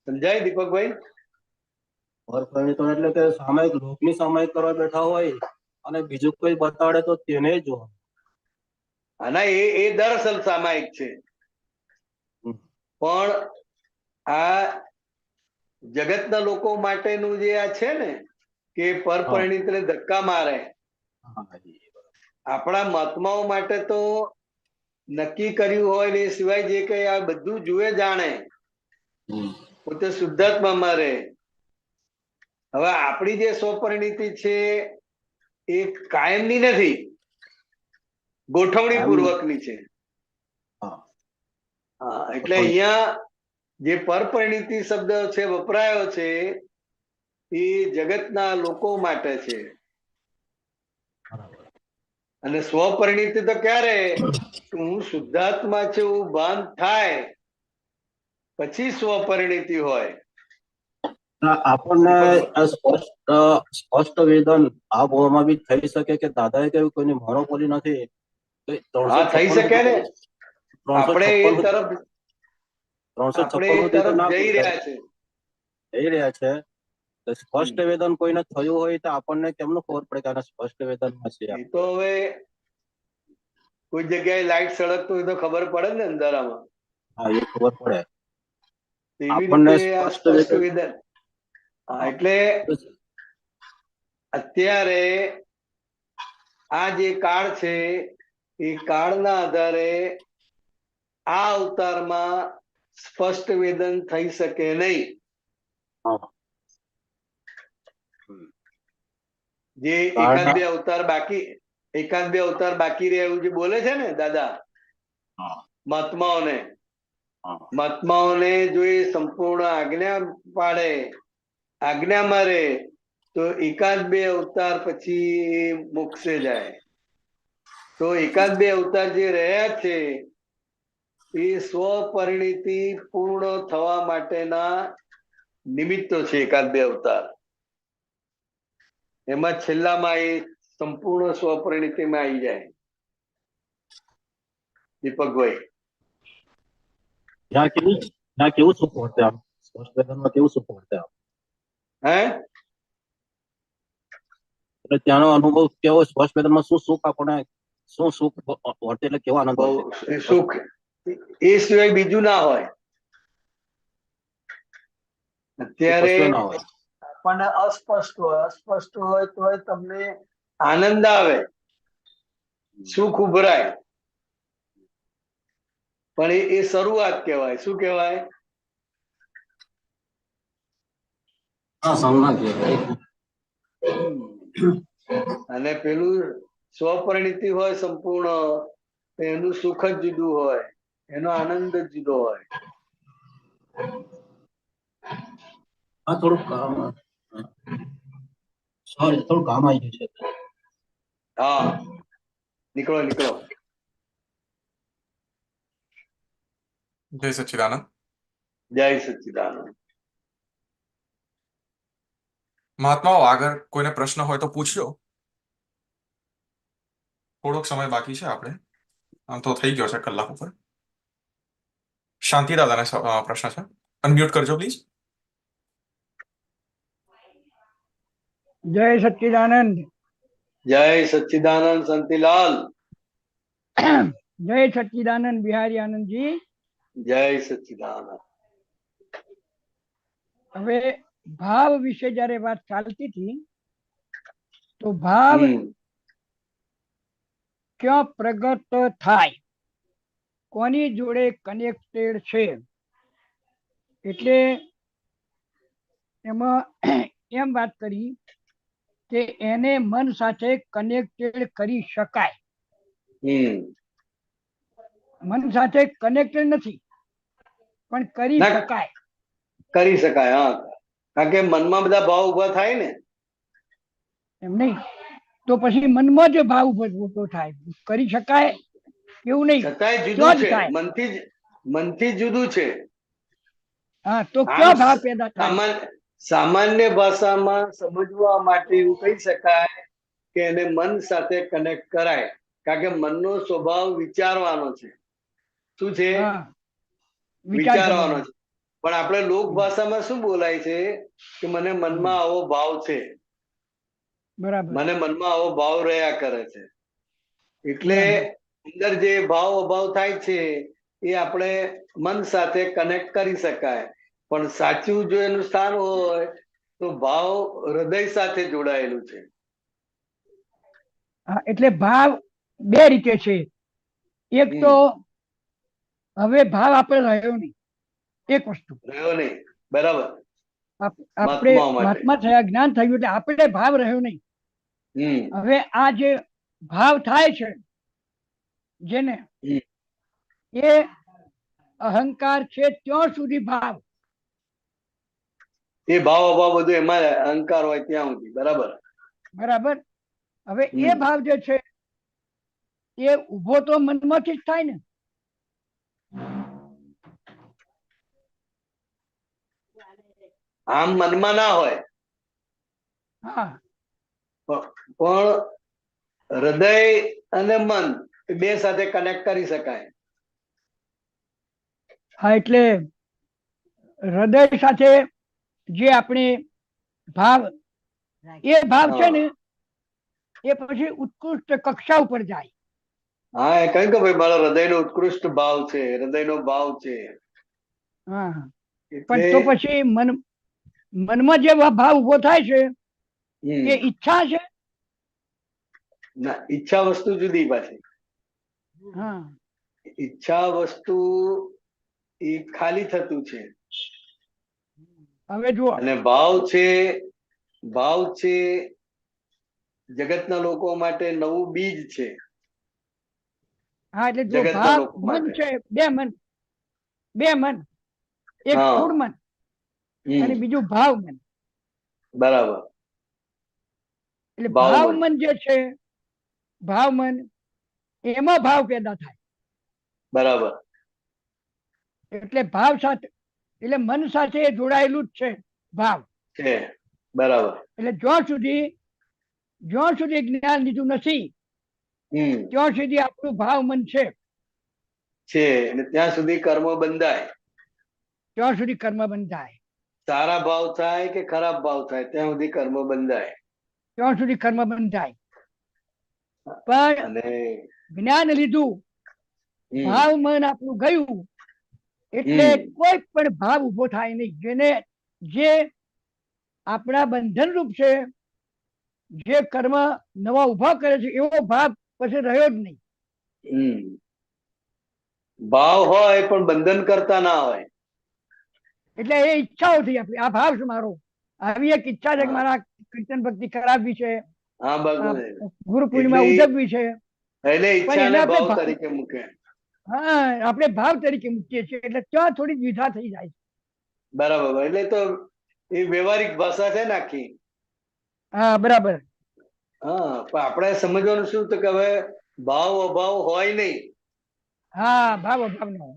સમજાય દીપકભાઈ? પરપરિણીતો એટલે કે સામાયિક લોકની સામાયિક કરવા બેઠા હોય અને બીજું કોઈ બતાડે તો તેને જો. આના એ દરઅસલ સામાયિક છે. પણ આ જગતના લોકો માટેનું જે આ છે ને કે પરપરિણીતિને ધક્કા મારે, આપણા મહાત્માઓ માટે તો નક્કી કર્યું હોય ને એ સિવાય જે કઈ આ બધું જુએ જાણે, પોતે શુદ્ધાત્મામાં રહે. હવે આપણી જે સ્વપરિણીતિ છે એ કાયમની નથી, ગોઠવણી પૂર્વકની છે. હા, એટલે અહીંયા જે પરપરિણીતિ શબ્દ છે વપરાયો છે એ જગતના લોકો માટે છે. અને સ્વપરિણીતિ તો ક્યારે હું શુદ્ધાત્મા છે એવું ભાન થાય પછી સ્વપરિણીતિ હોય. આપણને સ્પષ્ટ વેદન આ ભાવમાં બી થઈ શકે કે દાદાએ કહ્યું કોઈની મોનોપોલી નથી. હા, થઈ શકે ને. આપણે એ તરફ જઈ રહ્યા છે. સ્પષ્ટ વેદન કોઈને થયું હોય તો આપણને કેમનું ખબર પડે કે આને સ્પષ્ટ વેદનમાં છે? એ તો હવે કોઈ જગ્યાએ લાઈટ સળગતું હોય તો ખબર પડે ને અંધારામાં. હા, એ ખબર પડે. એવી રીતે આ સ્પષ્ટ વેદન. એટલે અત્યારે આ જે કાળ છે એ કાળના આધારે આ અવતારમાં સ્પષ્ટ વેદન થઈ શકે નહીં. જે એકાદ બે અવતાર બાકી રહે એવું જે બોલે છે ને દાદા, મહાત્માઓને જો એ સંપૂર્ણ આજ્ઞા પાડે, આજ્ઞા મારે, તો એકાદ બે અવતાર પછી મોક્ષે જાય. તો એકાદ બે અવતાર જે રહ્યા છે એ સ્વપરિણીતિ પૂર્ણ થવા માટેના નિમિત્તો છે. એકાદ બે અવતાર એમાં છેલ્લામાં એ સંપૂર્ણ સ્વપરિણીતિમાં આવી જાય. દીપકભાઈ, ત્યાં કેવું સુખ વર્તે? આમ સ્પષ્ટ વેદનમાં કેવું સુખ વર્તે? હે, એટલે ત્યાંનો અનુભવ કેવો? સ્પષ્ટ વેદનમાં શું સુખ આપણને, શું સુખ વર્તે? એટલે કેવો આનંદ વર્તે? સુખ એ સિવાય બીજું ના હોય. અત્યારે આપણને અસ્પષ્ટ હોય તો તમને આનંદ આવે, સુખ ઉભરાય, પણ એ શરૂઆત કહેવાય. શું કહેવાય? હા સમનાથી અને પેલું સ્વપરિણીતિ હોય સંપૂર્ણ, તો એનું સુખ જ જુદું હોય, એનો આનંદ જ જુદો હોય. હા થોડુંક કામ સોરી થોડું કામ આવી ગયું છે. હા, નીકળો નીકળો. જય સચ્ચિદાનંદ. જય સચ્ચિદાનંદ. મહાત્માઓ, આગળ કોઈને પ્રશ્ન હોય તો પૂછજો. થોડોક સમય બાકી છે આપણે, આમ તો થઈ ગયો છે કલાક ઉપર. શાંતિ દાદાને પ્રશ્ન છે, અનમ્યુટ કરજો પ્લીઝ. જય સચ્ચિદાનંદ. જય સચ્ચિદાનંદ શાંતિલાલ. જય સચ્ચિદાનંદ બિહારી આનંદજી. જય સચ્ચિદાનંદ. હવે ભાવ વિશે જ્યારે વાત ચાલતી હતી, તો ભાવ ક્યાં પ્રગટ થાય, કોની જોડે કનેક્ટેડ છે, એટલે એમાં એમ વાત કરી કે એને મન સાથે કનેક્ટેડ કરી શકાય. મન સાથે કનેક્ટેડ નથી, પણ કરી ના, શકાય. કરી શકાય. હા, કારણ કે મનમાં બધા ભાવ ઉભા થાય ને. એમ નહીં તો પછી મનમાં જ ભાવ ઉભો થાય, કરી શકાય એવું નહીં, છતાંય તો જુદું જ છે, થાય. મનથી જુદું છે. હા, તો આમ ક્યાં ભાવ પેદા થાય? સામાન્ય ભાષામાં સમજવા માટે એવું કહી શકાય કે એને મન સાથે કનેક્ટ કરાય, કારણ કે મનનો સ્વભાવ વિચારવાનો છે. શું છે? હા, વિચાર વિચારવાનો કરવાનો. છે. પણ આપણે લોક ભાષામાં શું બોલાય છે કે મને મનમાં આવો ભાવ છે, બરાબર. મને મનમાં આવો ભાવ રહ્યા કરે છે. એટલે બરાબર. અંદર જે ભાવ અભાવ થાય છે એ આપણે મન સાથે કનેક્ટ કરી શકાય. પણ સાચું જો એનું સ્થાન હોય તો ભાવ હૃદય સાથે જોડાયેલું છે. હા, એટલે ભાવ બે રીતે છે. એક તો હવે ભાવ આપણે રહ્યો નહીં, એક વસ્તુ રહ્યો નહીં. બરાબર. આપણે મહાત્મા થયા, જ્ઞાન થયું એટલે આપણે ભાવ રહ્યો નહીં. હવે આ જે ભાવ થાય છે જેને, એ અહંકાર છે ત્યાં સુધી ભાવ. એ ભાવ અભાવ બધું એમાં અહંકાર હોય ત્યાં સુધી. બરાબર. બરાબર. હવે એ ભાવ જે છે એ ઉભો તો મનમાંથી જ થાય ને. આમ મનમાં ના હોય. હા, પણ હૃદય અને મન એ બે સાથે કનેક્ટ કરી શકાય. હા, એટલે હૃદય સાથે જે આપણે ભાવ, એ ભાવ છે ને એ પછી ઉત્કૃષ્ટ કક્ષા ઉપર જાય. હા, એ કહ્યું કે ભાઈ મારો હૃદયનો ઉત્કૃષ્ટ ભાવ છે, હૃદયનો ભાવ છે. હા, પણ તો પછી મનમાં જે ભાવ ઉભો થાય છે એ ઈચ્છા છે. ના, ઈચ્છા વસ્તુ જુદી પાછી. હા, ઈચ્છા વસ્તુ એ ખાલી થતું છે. હવે જુઓ, અને ભાવ છે જગતના લોકો માટે નવું બીજ છે. હા, એટલે જો જગતના ભાવ લોકો મન માટે. છે, બે મન, એક સ્થૂળ મન અને બીજું ભાવ મન. બરાબર. એટલે ભાવ મન જે છે, ભાવ મન, એમાં ભાવ પેદા થાય. બરાબર. એટલે ભાવ સાથે, એટલે મન સાથે જોડાયેલું જ છે ભાવ છે. બરાબર. એટલે જ્યાં સુધી જ્ઞાન લીધું નથી ત્યાં સુધી આપણું ભાવ મન છે. અને ત્યાં સુધી કર્મ બંધાય. ત્યાં સુધી કર્મ બંધાય. સારા ભાવ થાય કે ખરાબ ભાવ થાય ત્યાં સુધી કર્મ બંધાય. ત્યાં સુધી કર્મ બંધાય. પણ અને જ્ઞાન લીધું, ભાવ મન આપણું ગયું એટલે કોઈ પણ ભાવ ઉભો થાય નહીં. જે આપણા બંધન રૂપ છે, જે કર્મ નવા ઉભા કરે છે, એવો ભાવ પછી રહ્યો જ નહીં. ભાવ હોય પણ બંધન કરતા ના હોય. એટલે એ ઈચ્છાઓ થઈ આપણી, આ ભાવ છે મારો, આવી એક ઈચ્છા છે કે મારા કીર્તન ભક્તિ કરાવવી છે, હા બસ ગુરુ પૂર્ણિમા એટલી- ઉજવવી છે. એટલે ઈચ્છાને એને આપણે ભાવ તરીકે મૂકે. હા, આપણે ભાવ તરીકે મૂકીએ છીએ એટલે ત્યાં થોડી દ્વિધા થઈ જાય છે. બરાબર, એટલે તો એ વ્યવહારિક ભાષા છે ને આખી. હા, બરાબર. હા, પણ આપણે સમજવાનું શું તો કે હવે ભાવ અભાવ હોય નહીં. હા, ભાવ અભાવ નો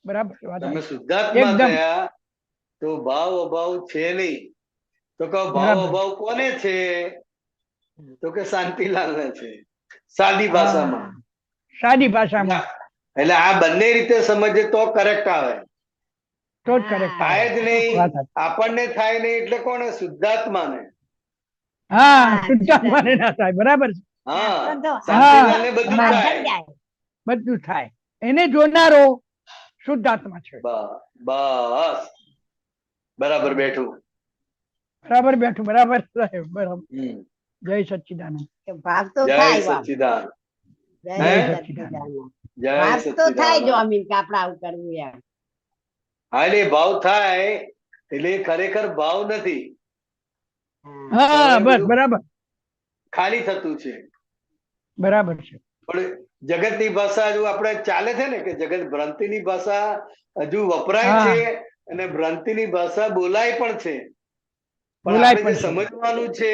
બરાબર વાત તમે આવી. શુદ્ધાત્મા એકદમ થયા તો ભાવ અભાવ છે નહીં. તો કહો ભાવ બરાબર. અભાવ કોને છે? તો કે શાંતિલાલ ને છે, સાદી હા, ભાષામાં. સાદી ભાષામાં એટલે આ બંને રીતે સમજે તો કરેક્ટ આવે. તો જ correct આવે. થાય જ નહીં, વાત સાચી. આપણને થાય નહીં એટલે કોને? શુદ્ધાત્માને. હા, શુદ્ધાત્માને ના થાય, બરાબર છે. હા, શાંતિલાલને બધું હા. થાય. બધું થાય, એને જોનારો શુદ્ધાત્મા છે. બસ બરાબર બેઠું. બરાબર બેઠું, બરાબર સાહેબ, બરાબર. હમ. જય સચ્ચિદાનંદ. ભાગ તો જય થાય બાપ. સચ્ચિદાન. જય હે? સચ્ચિદાનંદ. જય ભાગ તો થાય જો સચ્ચિદાન. અમીન કે આપણે આવું કરવું એમ. હા, એટલે ભાવ થાય એટલે એ ખરેખર ભાવ નથી, હા. હા, હવે બસ બધું બરાબર, ખાલી થતું છે. બરાબર છે. પણ જગતની ભાષા હજુ આપણે ચાલે છે ને કે જગત ભ્રાંતિની ભાષા હજુ વપરાય હા. છે અને ભ્રાંતિની ભાષા બોલાય પણ છે. પણ બોલાય આપણે જે પણ છે. સમજવાનું છે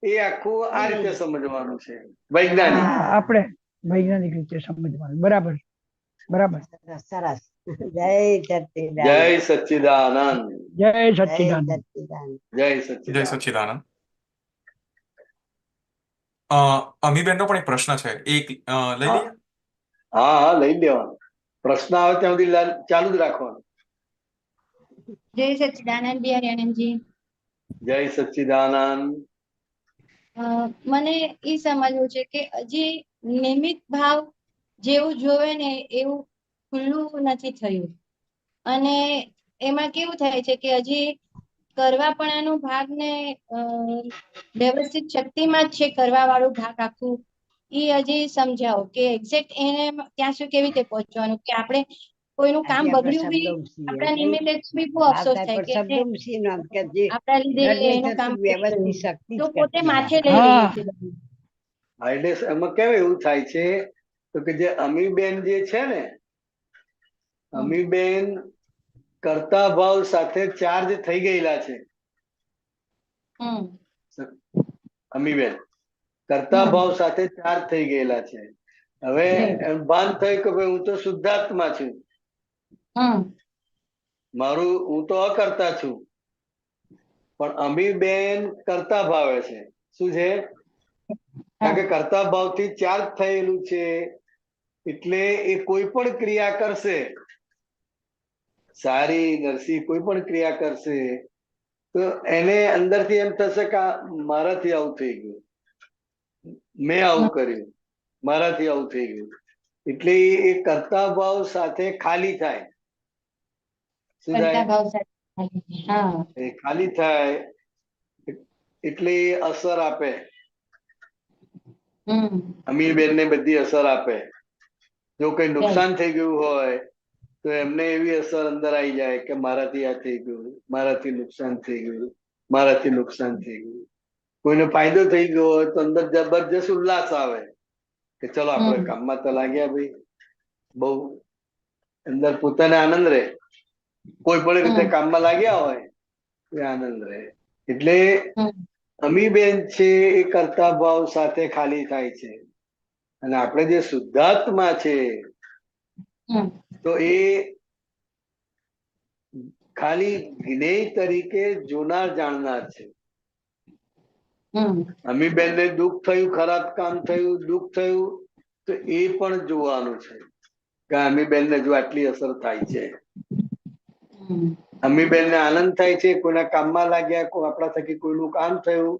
એ આખું આ રીતે સમજવાનું છે, વૈજ્ઞાનિક. હા, આપણે વૈજ્ઞાનિક રીતે સમજવાનું, બરાબર બરાબર. સરસ. જય સચ્ચિદાનંદ. જય સચ્ચિદાનંદ. જય જય સચ્ચિદાનંદ. સચ્ચિદાનંદ. જય જય સચ્ચિદાનંદ. સચ્ચિદાનંદ. અમીબેનનો પણ એક પ્રશ્ન છે, એક લઈ લઈએ. હા હા, લઈ લેવાનું. પ્રશ્ન આવે ત્યાં સુધી ચાલુ જ રાખવાનું. જય સચ્ચિદાનંદ બિહારી આનંદજી. જય સચ્ચિદાનંદ. મને એ સમજવું છે કે હજી નિમિત્ત ભાવ જેવું જોવે ને એવું ખુલ્લું નથી થયું, અને એમાં કેવું થાય છે કે હજી કરવાપણાનું ભાગ ને વ્યવસ્થિત શક્તિમાં જ છે કરવા વાળું ભાગ આખું. એ હજી સમજાવો કે એક્ઝેક્ટ એને ત્યાં સુધી કેવી રીતે પહોંચવાનું કે આપણે કોઈનું કામ આજે આપણે બગડ્યું બી શબ્દો આપણા ઉછીએ નિમિત્તે બી બહુ ભાવ અફસોસ થાય થાય પણ કે શબ્દો ઉછી ન કે જે આપણા લીધે નડને એનું કામ થતું બગડી ગયું. વ્યવસ્થિત શક્તિ જ તો પોતે કરતી માથે હોય. લઈ હા. લઈએ છીએ બધું. હા, એટલે એમાં કેમ એવું થાય છે તો કે જે અમીબેન જે છે ને, અમીબેન કર્તા ભાવ સાથે ચાર્જ થઈ ગયેલા છે. હમ અમીબેન કર્તા ભાવ સાથે ચાર્જ થઈ ગયેલા છે. હવે એમ ભાન થયું કે ભાઈ હું તો શુદ્ધાત્મા છું, હમ મારું હું તો અકર્તા છું, પણ અમીબેન કર્તા ભાવે છે. શું છે? કારણ કે કર્તા ભાવથી ચાર્જ થયેલું છે એટલે એ કોઈ પણ ક્રિયા કરશે, સારી નરસી કોઈ પણ ક્રિયા કરશે તો એને અંદરથી એમ થશે કે આ મારાથી આવું થઈ ગયું, મેં આવું કર્યું, મારાથી આવું થઈ ગયું. એટલે એ કર્તા ભાવ સાથે ખાલી થાય. શું કરતા થાય? ભાવ સાથે. હા એ ખાલી થાય એટલે એ અસર આપે, હમ અમીરબેન ને બધી અસર આપે. જો કઈ નુકસાન થઈ ગયું હોય તો એમને એવી અસર અંદર આવી જાય કે મારાથી આ થઈ ગયું, મારાથી નુકસાન થઈ ગયું, મારાથી નુકસાન થઈ ગયું. કોઈને ફાયદો થઈ ગયો હોય તો અંદર જબરજસ્ત ઉલ્લાસ આવે કે ચલો આપણે કામમાં તો લાગ્યા ભાઈ. બહુ અંદર પોતાને આનંદ રહે, કોઈ પણ રીતે કામમાં લાગ્યા હોય એ આનંદ રહે. એટલે અમીબેન છે એ કર્તા ભાવ સાથે ખાલી થાય છે, અને આપણે જે શુદ્ધાત્મા છે તો એ ખાલી જ્ઞેય તરીકે જોનાર જાણનાર છે. અમીબેન ને દુઃખ થયું, ખરાબ કામ થયું, દુઃખ થયું તો એ પણ જોવાનું છે કે અમીબેન ને જો આટલી અસર થાય છે. અમીબેન ને આનંદ થાય છે, કોઈના કામમાં લાગ્યા, કોઈ આપણા થકી કોઈનું કામ થયું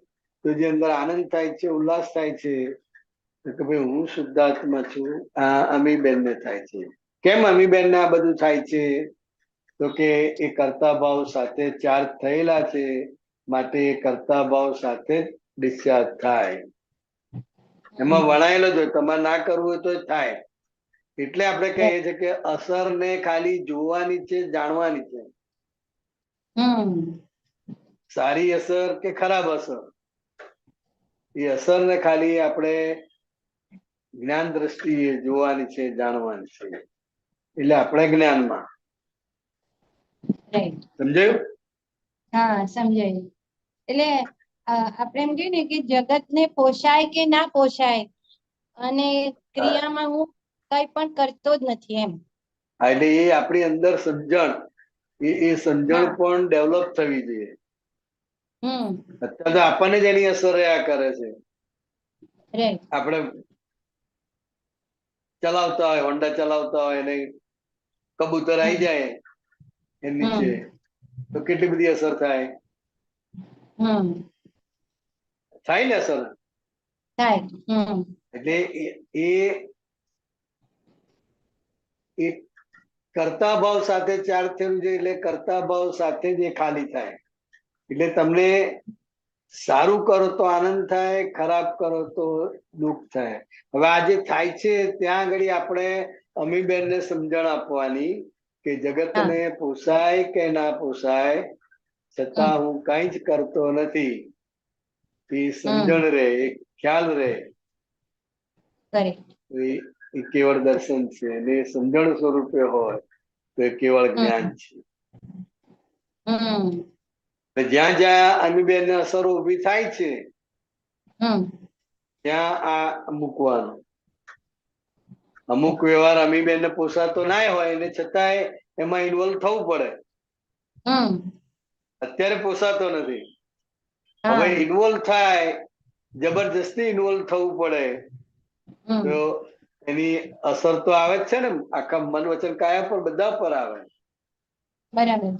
તો જે અંદર આનંદ થાય છે, ઉલ્લાસ થાય છે કે ભાઈ હું શુદ્ધાત્મા છું. આ અમીબેન ને થાય છે. કેમ અમીબેન ને આ બધું થાય છે? તો કે એ કર્તા ભાવ સાથે ચાર્જ થયેલા છે, માટે એ કર્તા ભાવ સાથે ડિસ્ચાર્જ થાય. એમાં વણાયેલો જ હોય, તમારે ના કરવું હોય તો થાય. એટલે આપણે કહીએ છીએ કે અસર ને ખાલી જોવાની છે, જાણવાની છે. સારી અસર કે ખરાબ અસર, એ અસરને ખાલી આપણે જ્ઞાન દ્રષ્ટિએ જોવાની છે, જાણવાની છે. એટલે આપણે જ્ઞાનમાં રાઈટ. સમજાયું? હા, સમજાયું. એટલે આપણે એમ કહીએ ને કે જગતને પોષાય કે ના પોષાય અને ક્રિયામાં હું કઈ પણ કરતો જ નથી એમ. હા, એટલે એ આપણી અંદર સમજણ, એ સમજણ હા. પણ ડેવલપ થવી જોઈએ. અત્યારે તો આપણને જ એની અસર રહ્યા કરે છે. રાઈટ. આપણે ચલાવતા હોય, હોન્ડા ચલાવતા હોય અને કબૂતર આવી જાય એની નીચે, તો કેટલી બધી અસર થાય? થાય ને અસર? થાય. એટલે એ કર્તા ભાવ સાથે ચાર્જ થયું છે, એટલે કર્તા ભાવ સાથે જ એ ખાલી થાય. એટલે તમને સારું કરો તો આનંદ થાય, ખરાબ કરો તો દુઃખ થાય. હવે આ જે થાય છે ત્યાં આગળ આપણે અમીબેનને સમજણ આપવાની કે જગતને પોસાય કે ના પોસાય, છતાં હું કઈ જ કરતો નથી. એ સમજણ રહે, એ ખ્યાલ રહે, એ કેવળ દર્શન છે. અને એ સમજણ સ્વરૂપે હોય તો એ કેવળ જ્ઞાન છે. જ્યાં જ્યાં અમીબેન અસરો ઉભી થાય છે ત્યાં આ મૂકવાનું. અમુક વ્યવહાર અમીબેન ને પોસાતો ના હોય ને છતાંય એમાં ઇન્વોલ્વ થવું પડે. અત્યારે પોસાતો નથી, હવે ઇન્વોલ્વ થાય, જબરજસ્તી ઇન્વોલ્વ થવું પડે, તો એની અસર તો આવે જ છે ને, આખા મન વચન કાયા પર બધા પર આવે. બરાબર.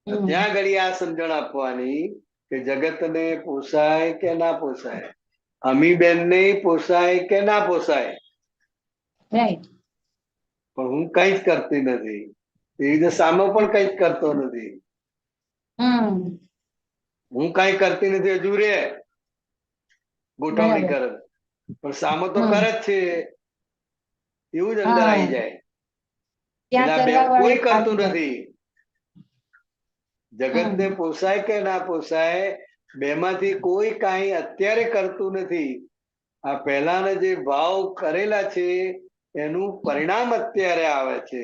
ત્યાં ઘડી આ સમજણ આપવાની કે જગતને પોસાય કે ના પોસાય, અમીબેન ને પોસાય કે ના પોસાય, રાઈટ. પણ હું કઈ જ કરતી નથી. એવી રીતે સામે પણ કઈ જ કરતો નથી. હું કઈ કરતી નથી હજુ રે ગોઠવણી કરે, પણ સામે તો કરે જ છે એવું જ અંદર આવી જાય. એટલે આ બે કોઈ કરતું નથી. જગતને પોસાય કે ના પોસાય, બેમાંથી કોઈ કાંઈ અત્યારે કરતું નથી. આ પહેલાના જે ભાવ કરેલા છે એનું પરિણામ અત્યારે આવે છે.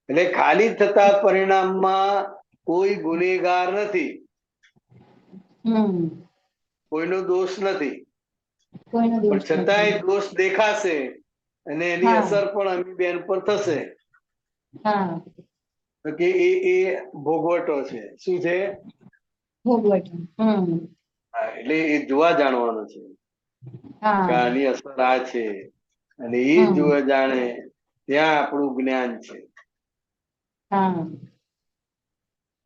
એટલે ખાલી થતા પરિણામમાં કોઈ ગુનેગાર નથી, કોઈનો દોષ નથી, પણ છતાંય દોષ દેખાશે અને એની અસર પણ અમીબેન પર થશે. કે એ ભોગવટો છે. શું છે? ભોગવટો. એટલે એ જોવા જાણવાનું છે કે આની અસર આ છે, અને એ જોવા જાણે ત્યાં આપણું જ્ઞાન છે.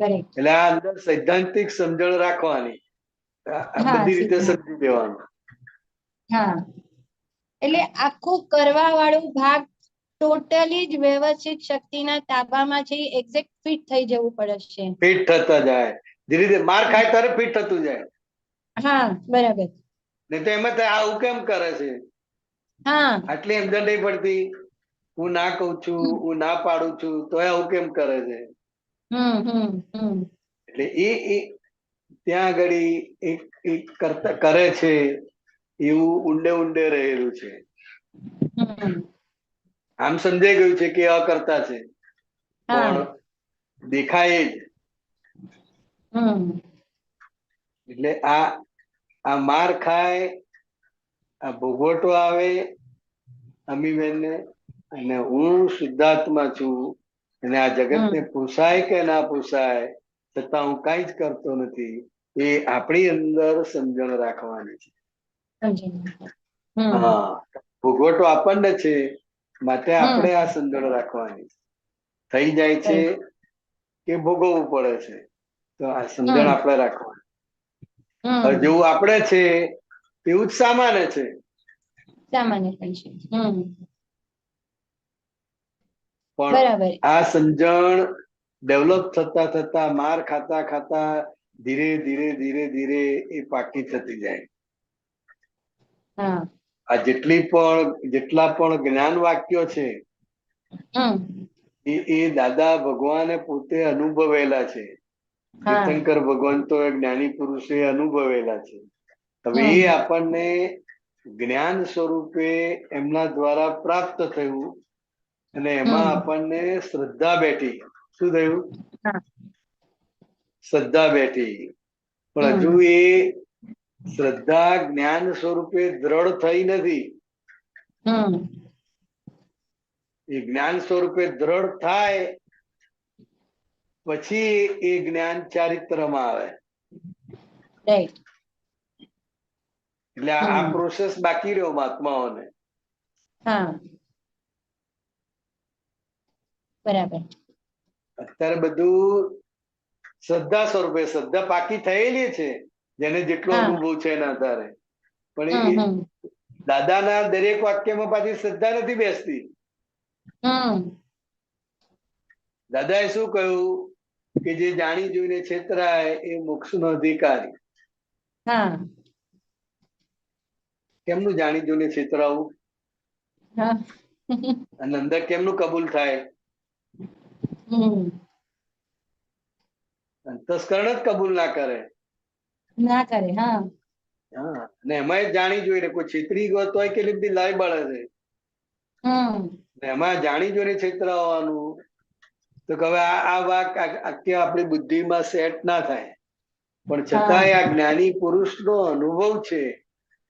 એટલે આ અંદર સૈદ્ધાંતિક સમજણ રાખવાની, બધી રીતે સમજી દેવાનું. એટલે આખું કરવા વાળું ભાગ ટોટલી જ વ્યવસ્થિત શક્તિના તાબામાં છે, એક્ઝેક્ટ ફિટ થઈ જવું પડશે. ફિટ થતા જાય, ધીરે ધીરે માર ખાય ત્યારે ફિટ થતું જાય. બરાબર. નહીં તો એમાં આવું કેમ કરે છે, આટલી સમજણ નહીં પડતી. હું ના કઉ છું, હું ના પાડું છું, તો આવું કેમ કરે છે. એટલે એ ત્યાં આગળ એક કરતા કરે છે એવું ઊંડે ઊંડે રહેલું છે. આમ સમજાઈ ગયું છે કે અકર્તા છે, પણ દેખાય જ. એટલે આ માર ખાય, આ ભોગવટો આવે અમીબેનને, અને હું શુદ્ધાત્મા છું, અને આ જગતને પોસાય કે ના પોસાય, છતાં હું કઈ જ કરતો નથી. એ આપણી અંદર સમજણ રાખવાની છે. હા, ભોગવટો આપણને છે, માટે આપણે આ સમજણ રાખવાની. થઈ જાય છે કે ભોગવવું પડે છે, તો આ સમજણ આપણે રાખવાની. જેવું આપણે છે એવું જ સામાન્ય છે. પણ આ સમજણ ડેવલપ થતા થતા, માર ખાતા ખાતા ધીરે ધીરે ધીરે ધીરે એ પાકી થતી જાય. આ જેટલા પણ જ્ઞાન વાક્યો છે એ દાદા ભગવાને પોતે અનુભવેલા છે. હા તીર્થંકર ભગવાન તો એ જ્ઞાની પુરુષે અનુભવેલા છે. હવે એ હમ આપણને જ્ઞાન સ્વરૂપે એમના દ્વારા પ્રાપ્ત થયું અને એમાં હમ આપણને શ્રદ્ધા બેઠી. શું થયું? હા શ્રદ્ધા બેઠી. પણ હજુ હમ એ શ્રદ્ધા જ્ઞાન સ્વરૂપે દ્રઢ થઈ નથી. હમ એ જ્ઞાન સ્વરૂપે દ્રઢ થાય પછી એ જ્ઞાન ચારિત્રમાં આવે. રાઈટ એટલે આ પ્રોસેસ બાકી રહ્યો મહાત્માઓને. હા બરાબર અત્યારે બધું શ્રદ્ધા સ્વરૂપે, શ્રદ્ધા પાકી થયેલી છે જેને જેટલો હા અનુભવ છે એના આધારે. પણ એ હમ દાદાના દરેક વાક્યમાં પાછી શ્રદ્ધા નથી બેસતી. હમ દાદાએ શું કહ્યું કે જે જાણી જોઈને છેતરાય એ મોક્ષનો અધિકારી. હા કેમનું જાણી જોઈને છેતરાવું? હા અને અંદર કેમનું કબૂલ થાય? હમ અંતસ્કરણ જ કબૂલ ના કરે. ના કરે. હા હા, અને એમાં જાણી જોઈને કોઈ છેતરી ગયો તોય કેટલી બધી લાઈ બળે છે. હમ ને એમાં જાણી જોઈને છેતરાવાનું તો કે હવે આ વાક આખી આપણી બુદ્ધિમાં સેટ ના થાય. પણ હા છતાંય આ જ્ઞાની પુરુષનો અનુભવ છે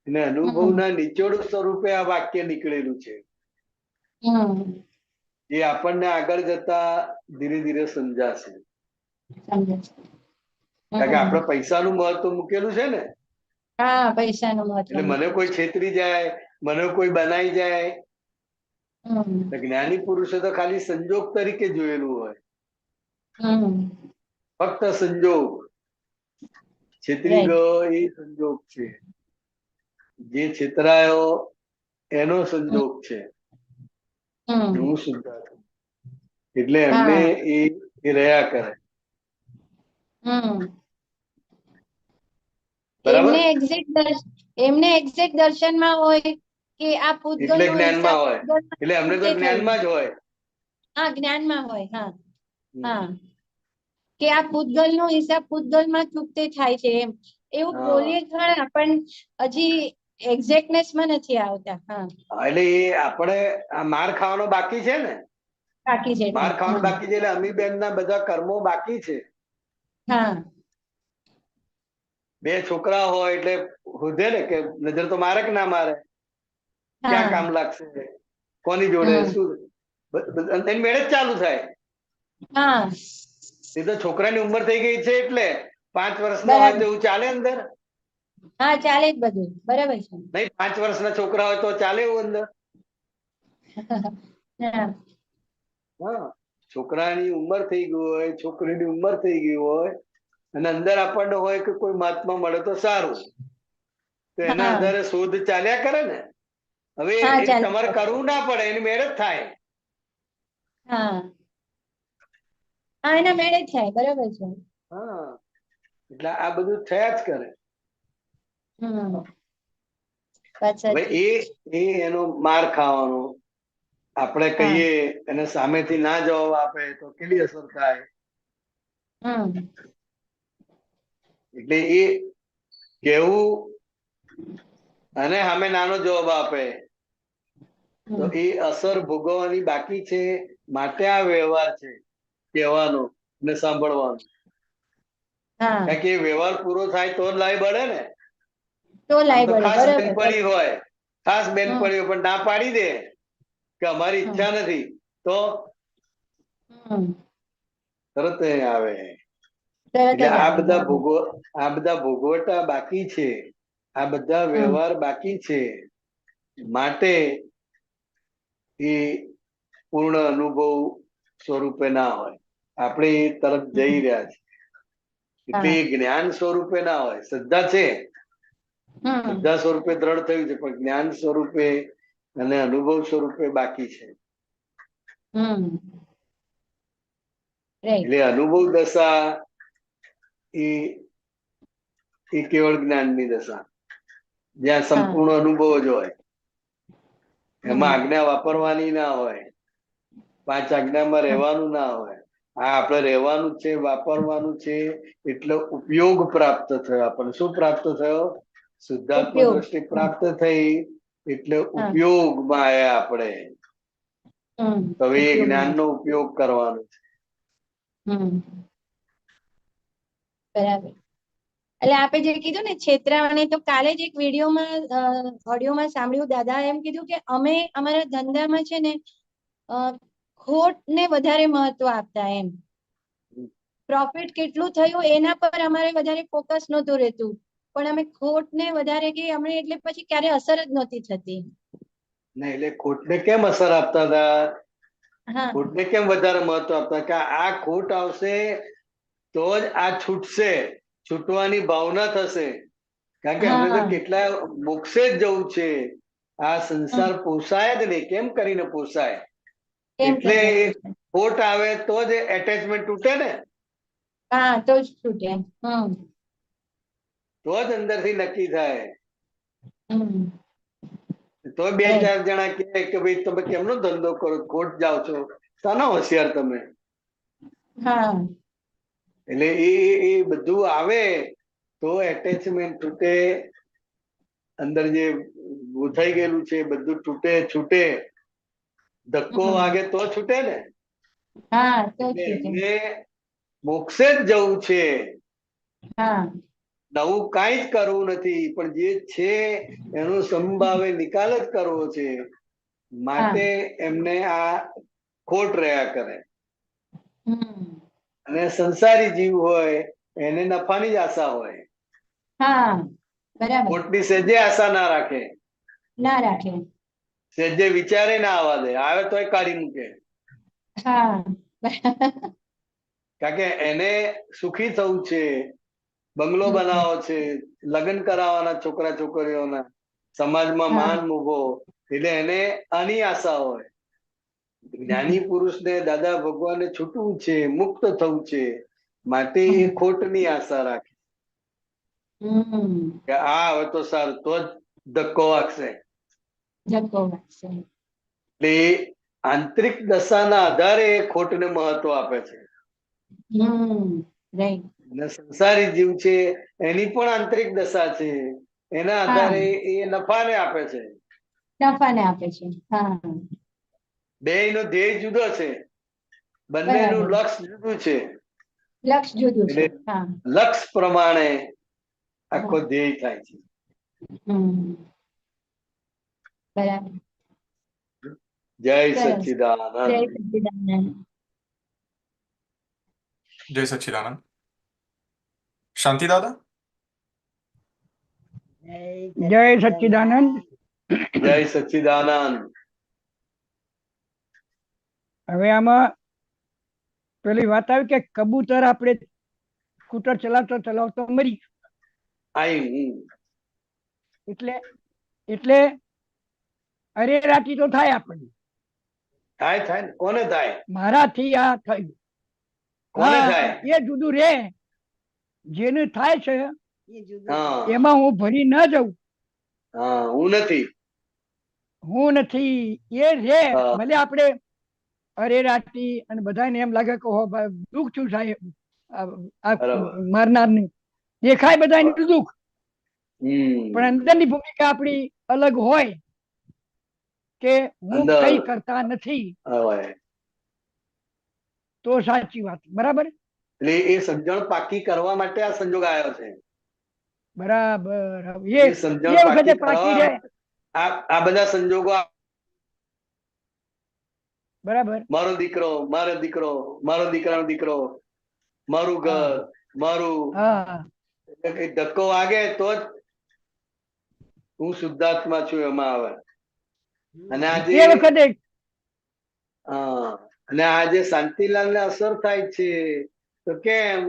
અને હમ અનુભવના નિચોડ સ્વરૂપે આ વાક્ય નીકળેલું છે. હમ એ આપણને આગળ જતા ધીરે ધીરે સમજાશે. સમજે છે. કારણ કે હમ આપણે પૈસાનું મહત્વ મૂકેલું છે ને. હા પૈસાનું મહત્વ એટલે મને મૂકેલું કોઈ છે. છેતરી જાય, મને કોઈ બનાઈ જાય, હમ તો જ્ઞાની પુરુષે તો ખાલી સંજોગ તરીકે જોયેલું હોય. હમ ફક્ત સંજોગ. છેતરી રાઈટ ગયો એ સંજોગ છે. જે છેતરાયો એનો સંજોગ છે. હમ હું શુદ્ધાત્મા. એટલે એમને હા એ રહ્યા કરે. હમ બરાબર? એમને એક્ઝેક્ટ દર્શનમાં હોય કે આ એટલે પૂતગલનો હિસાબ જ્ઞાનમાં હોય. પૂતગલમાં એટલે એમને તો ચૂકતે થયું જ્ઞાનમાં જ હોય. હા જ્ઞાનમાં હોય. હા હા કે આ પૂતગલનો હિસાબ પૂતગલમાં ચૂકતે થાય છે એમ એવું હા બોલીએ ખરા પણ હજી એક્ઝેક્ટનેસમાં નથી આવતા. હા એટલે એ આપણે આ માર ખાવાનો બાકી છે ને. બાકી છે. માર ખાવાનું બાકી છે એટલે અમીબેન ના બધા કર્મો બાકી છે. હા બે છોકરા હોય એટલે હોધે ને કે નજર તો મારે કે ના મારે, ક્યાં હા કામ લાગશે, કોની જોડે હમ શું, એની મેળે જ ચાલુ થાય. હા એ તો છોકરાની ઉંમર થઈ ગઈ છે એટલે 5 વર્ષનો હોય તો બરાબર. એવું ચાલે અંદર? હા ચાલે જ બધું બરાબર છે. નહીં, 5 વર્ષના છોકરા હોય તો ચાલે એવું અંદર? હા હા, છોકરાની ઉંમર થઈ ગઈ હોય, છોકરીની ઉંમર થઈ ગઈ હોય અને અંદર આપણને હોય કે કોઈ મહાત્મા મળે તો સારું, તો એના હા આધારે શોધ ચાલ્યા કરે ને. હવે હા એ ચાલે તમારે કરવું ના પડે, એની મેળે જ થાય. હા હા એના મેળે જ થાય. બરાબર છે. હા, એટલે આ બધું થયા જ કરે. હમ વાત હવે સાચી. એ એનો માર ખાવાનો, આપણે હા કહીએ અને સામેથી ના જવાબ આપે તો કેટલી અસર થાય. હમ એટલે એ કેવું અને સામે નાનો જવાબ આપે તો હમ એ અસર ભોગવવાની બાકી છે. માટે આ વ્યવહાર છે કહેવાનો ને સાંભળવાનો. હા કારણ કે એ વ્યવહાર પૂરો થાય તો જ લાઈ બળે ને. તો આમ લાઈ તો બળે. ખાસ બરાબર. બેનપણી હોય, ખાસ હમ બેનપણી પણ ના પાડી દે કે અમારી હમ ઈચ્છા નથી તો હમ તરત આવે. તરત એટલે જ આવે. બરાબર. આ બધા ભોગવટા બાકી છે, આ બધા હમ વ્યવહાર બાકી છે. માટે એ પૂર્ણ અનુભવ સ્વરૂપે ના હોય. આપણે એ તરફ જઈ હમ રહ્યા છીએ. એટલે હા એ જ્ઞાન સ્વરૂપે ના હોય. શ્રદ્ધા છે, હમ શ્રદ્ધા સ્વરૂપે દ્રઢ થયું છે, પણ જ્ઞાન સ્વરૂપે અને અનુભવ સ્વરૂપે બાકી છે. હમ રાઈટ. એટલે અનુભવ દશા એ કેવળ જ્ઞાનની દશા, જ્યાં હા સંપૂર્ણ અનુભવ જ હોય. એમાં હમ આજ્ઞા વાપરવાની ના હોય, 5 આજ્ઞામાં રહેવાનું ના હોય. આ આપણે રહેવાનું છે, વાપરવાનું છે, એટલે ઉપયોગ પ્રાપ્ત થયો. આપણને શું પ્રાપ્ત થયો? શુદ્ધાત્મ ઉપયોગ. દ્રષ્ટિ પ્રાપ્ત થઈ, એટલે હા. ઉપયોગમાં આવ્યા આપણે. તો હવે એ ઉપયોગમાં. જ્ઞાનનો ઉપયોગ કરવાનો છે. બરાબર. એટલે આપે જે કીધું ને છેતરાવાની, તો કાલે જ એક વિડીયોમાં ઓડિયોમાં સાંભળ્યું, દાદા એમ કીધું કે અમે અમારા ધંધામાં છે ને ખોટને વધારે મહત્વ આપતા એમ. પ્રોફિટ કેટલું થયું એના પર અમારે વધારે ફોકસ નહોતું રહેતું, પણ અમે ખોટને વધારે કે અમને એટલે પછી ક્યારે અસર જ નહોતી થતી. ને એટલે ખોટને કેમ અસર આપતા હતા? હા. ખોટને કેમ વધારે મહત્વ આપતા? કે આ ખોટ આવશે તો જ આ છૂટશે, છૂટવાની ભાવના થશે. કારણ કે અમને તો હા. કેટલા મોક્ષે જ જવું છે. આ સંસાર પોસાય જ નહીં. કેમ કરીને પોસાય? કેમ એટલે કરીને એ ખોટ આવે તો જ એટેચમેન્ટ તૂટે ને, હા, તો જ છૂટે. તો જ અંદરથી નક્કી થાય. હમ. તો બે ચાર જણા કહે કે ભાઈ તમે કેમનો ધંધો કરો, ખોટ જાઓ છો, શાના હોશિયાર તમે? હા. એટલે એ બધું આવે તો એટેચમેન્ટ તૂટે, અંદર જે ગૂંથાઈ ગયેલું છે બધું તૂટે, છૂટે. ધક્કો વાગે તો છૂટે ને. હા, તો એટલે છૂટે. એમને મોક્ષે જ જવું છે. હા. નવું કાંઈ જ કરવું નથી, પણ જે છે એનો સંભાવે નિકાલ જ કરવો છે. માટે એમને આ ખોટ રહ્યા કરે. અને સંસારી જીવ હોય એને નફાની જ આશા હોય. હા, બરાબર. ખોટની સહેજે આશા ના રાખે, ના રાખે. સહેજે વિચારે ના આવવા દે, આવે તોય કાઢી મૂકે. હા. કારણ કે એને સુખી થવું છે, બંગલો બનાવવો છે, લગ્ન કરાવવાના છોકરા છોકરીઓના, સમાજમાં માન મૂકો, એટલે એને આની આશા હોય. જ્ઞાની પુરુષને દાદા ભગવાને છૂટવું છે, મુક્ત થવું છે, માટે એ ખોટની આશા રાખે કે આ હવે તો સારું, તો જ ધક્કો વાગશે. ધક્કો વાગશે. એટલે આંતરિક દશાના આધારે એ ખોટને મહત્વ આપે છે. રાઈટ. અને સંસારી જીવ છે એની પણ આંતરિક દશા છે, એના આધારે એ નફાને આપે છે. નફાને આપે છે. હા. બેયનો ધ્યેય જુદો છે, બંનેનું બરાબર. લક્ષ્ય જુદું છે. લક્ષ જુદું છે. એટલે હા. લક્ષ્ય પ્રમાણે આખો ધ્યેય થાય છે. બરાબર. જય સરસ. જય સચ્ચિદાનંદ. સચ્ચિદાનંદ. જય સચ્ચિદાનંદ. શાંતિ દાદા. જય સચ્ચિદાનંદ. જય સચ્ચિદાનંદ. હવે આમાં પેલી વાત આવી કે કબૂતર આપણે સ્કૂટર ચલાવતો ચલાવતો મરી, એટલે એટલે અરેરાટી તો થાય આપણને. થાય થાય ને, કોને થાય? મારાથી આ થયું. કોને થાય? એ જુદું રે, જેને થાય છે એ જુદું. હા એમાં હું ભરી ન જઉં. હા, હું નથી. હું નથી એ રે. હા. ભલે આપણે અરેરાટી અને બધાને એમ લાગે કે હો ભાઈ દુઃખ થયું સાહેબ આ બરાબર. મારનારને, દેખાય બધાને દુઃખ, પણ હમ અંદરની ભૂમિકા આપણી અલગ હોય કે હું અંદર કઈ કરતા નથી, હોય. તો સાચી વાત. બરાબર. એટલે એ સમજણ પાકી કરવા માટે આ સંજોગ આવ્યો છે. બરાબર. એ એ સમજણ વખતે પાકી કરવા જાય. આ બધા સંજોગો, બરાબર. મારો દીકરો, મારો દીકરો, મારો દીકરાનો દીકરો, મારું ઘર, મારું, હા. ધક્કો વાગે તો જ હું શુદ્ધાત્મા છું એમાં આવે. અને આજે એ વખતે અને આજે શાંતિલાલ ને અસર થાય છે તો કેમ?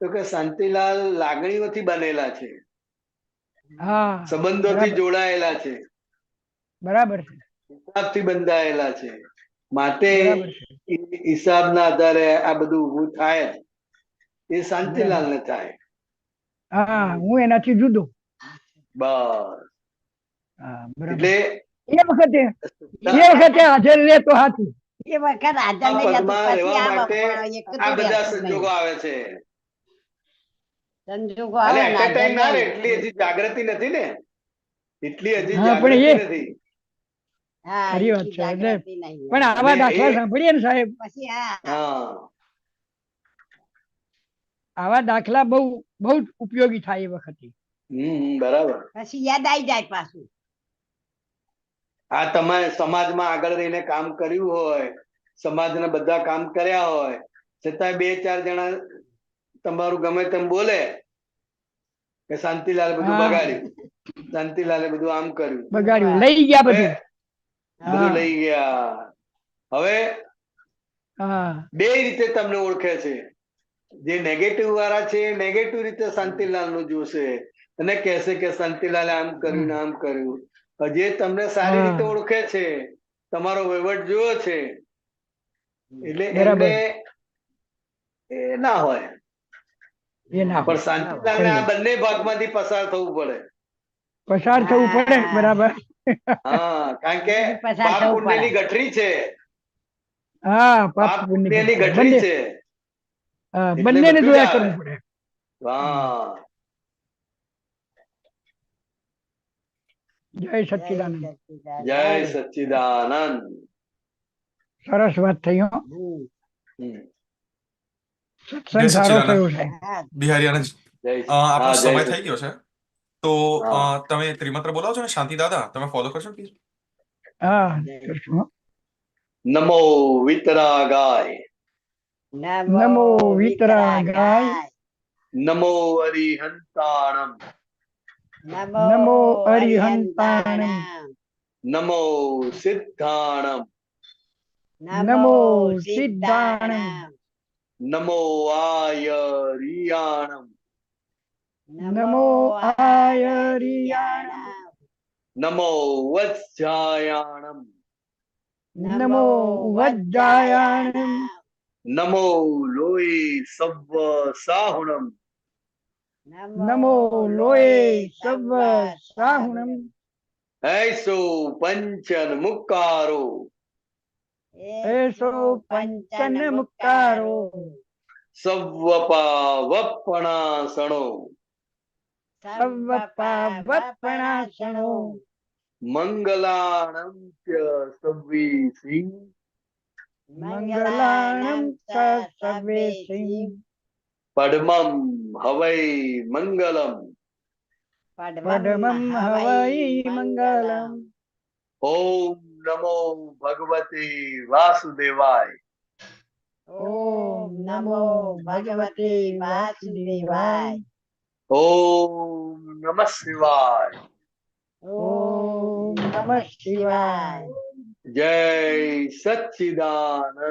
તો કે શાંતિલાલ લાગણીઓથી બનેલા છે, સંબંધોથી જોડાયેલા છે, બરાબર છે. હિસાબથી બંધાયેલા છે. માટે બરાબર છે. હિસાબના આધારે આ બધું ઊભું થાય જ. એ શાંતિલાલ ને થાય. હા, હું એનાથી જુદો. બસ. હા, બરાબર. એટલે એ વખતે હાજર રે તો હાથું. એ વખત હાજર નહીં હતું, પદમાં પછી રહેવા આ માટે વખત એક તો આ બધા રહેતું નહીં. સંજોગો આવે છે. સંજોગો અને આવે ને એટ અ ટાઈમ ના હાજર રે, નહીં. એટલી હજી જાગૃતિ નથી ને, એટલી હજી હા, પણ જાગૃતિ એ- નથી. હા, ખરી વાત એટલી છે. એટલે જાગૃતિ નહીં. પણ આવા અને દાખલા એ- સાંભળીએ ને સાહેબ, પછી આ હા આવા દાખલા બહુ બહુ જ ઉપયોગી થાય એ વખતે. બરાબર. પછી યાદ આવી જાય પાછું. આ તમે સમાજમાં આગળ રહીને કામ કર્યું હોય, સમાજના બધા કામ કર્યા હોય, છતાં 2-4 જણા તમારું ગમે તેમ બોલે કે શાંતિલાલ બધું હા. બગાડ્યું, શાંતિલાલે બધું આમ કર્યું, બગાડ્યું, લઈ ગયા બધું. બધું હા. લઈ ગયા. હવે હા, બે રીતે તમને ઓળખે છે. જે નેગેટિવ વાળા છે નેગેટિવ રીતે શાંતિલાલ નું જોશે અને કહેશે કે શાંતિલાલે આમ કર્યું ને આમ કર્યું. જે તમને સારી હા. રીતે ઓળખે છે, તમારો વહીવટ જોયો છે, એટલે બરાબર. એમને એ ના હોય. એ ના પણ હોય. શાંતિલાલને આ બંને ભાગમાંથી પસાર થવું પડે. પસાર થવું પડે. હા. બરાબર. હા, કારણ કે પસાર પાપ થવું પુણ્યની પડે. ગઠરી છે. હા, પાપ પાપ પુણ્યની પુણ્ય ગઠરી બંને. છે. હા, એટલે બંનેને બધું જ જોયા આવે. કરવું પડે. હા, જય સચ્ચિદાનંદ. જય સચ્ચિદાનંદ. સરસ વાત થઈ હો. હમ. સત્સંગ જય સારો સચ્ચિદાનંદ. થયો છે. બિહારી આનંદ, જય આપણો હા, જય સમય સચ્ચિદાનંદ. થઈ ગયો છે. તો હા. તમે ત્રિમંત્ર બોલાવો છો ને શાંતિ દાદા, તમે ફોલો કરશો પ્લીઝ. હા, કરશું હો. નમો વિતરાગાય, નમો વિતરાગાય, નમો અરિહંતાણમ, નમો અરિહંતાણમ, નમો સિદ્ધાણમ, નમો સિદ્ધાણમ, નમો આયરિયાણમ, નમો આયરિયાણમ, નમો વત્સ્યાયાણમ, નમો વજ્જાયાણમ, નમો લોય સવ્વ સાહુણમ, નમો લોય સવ્વ સાહુણમ, ऐसो पंचन मुक्कारो, એસો પંચન મુક્કારો, सव्वपावपणासणो, સર્વ પાવપણાસણો, मंगलाणं च सव्वीसिं, મંગલાણમ ચ સર્વેસિં, पद्मं हवै मंगलम, પડમં હવૈ મંગલમ. ओम नमो भगवते वासुदेवाय, ઓમ નમો ભગવતે વાસુદેવાય, ओम नमः शिवाय, ઓમ નમઃ શિવાય. जय सच्चिदानंद.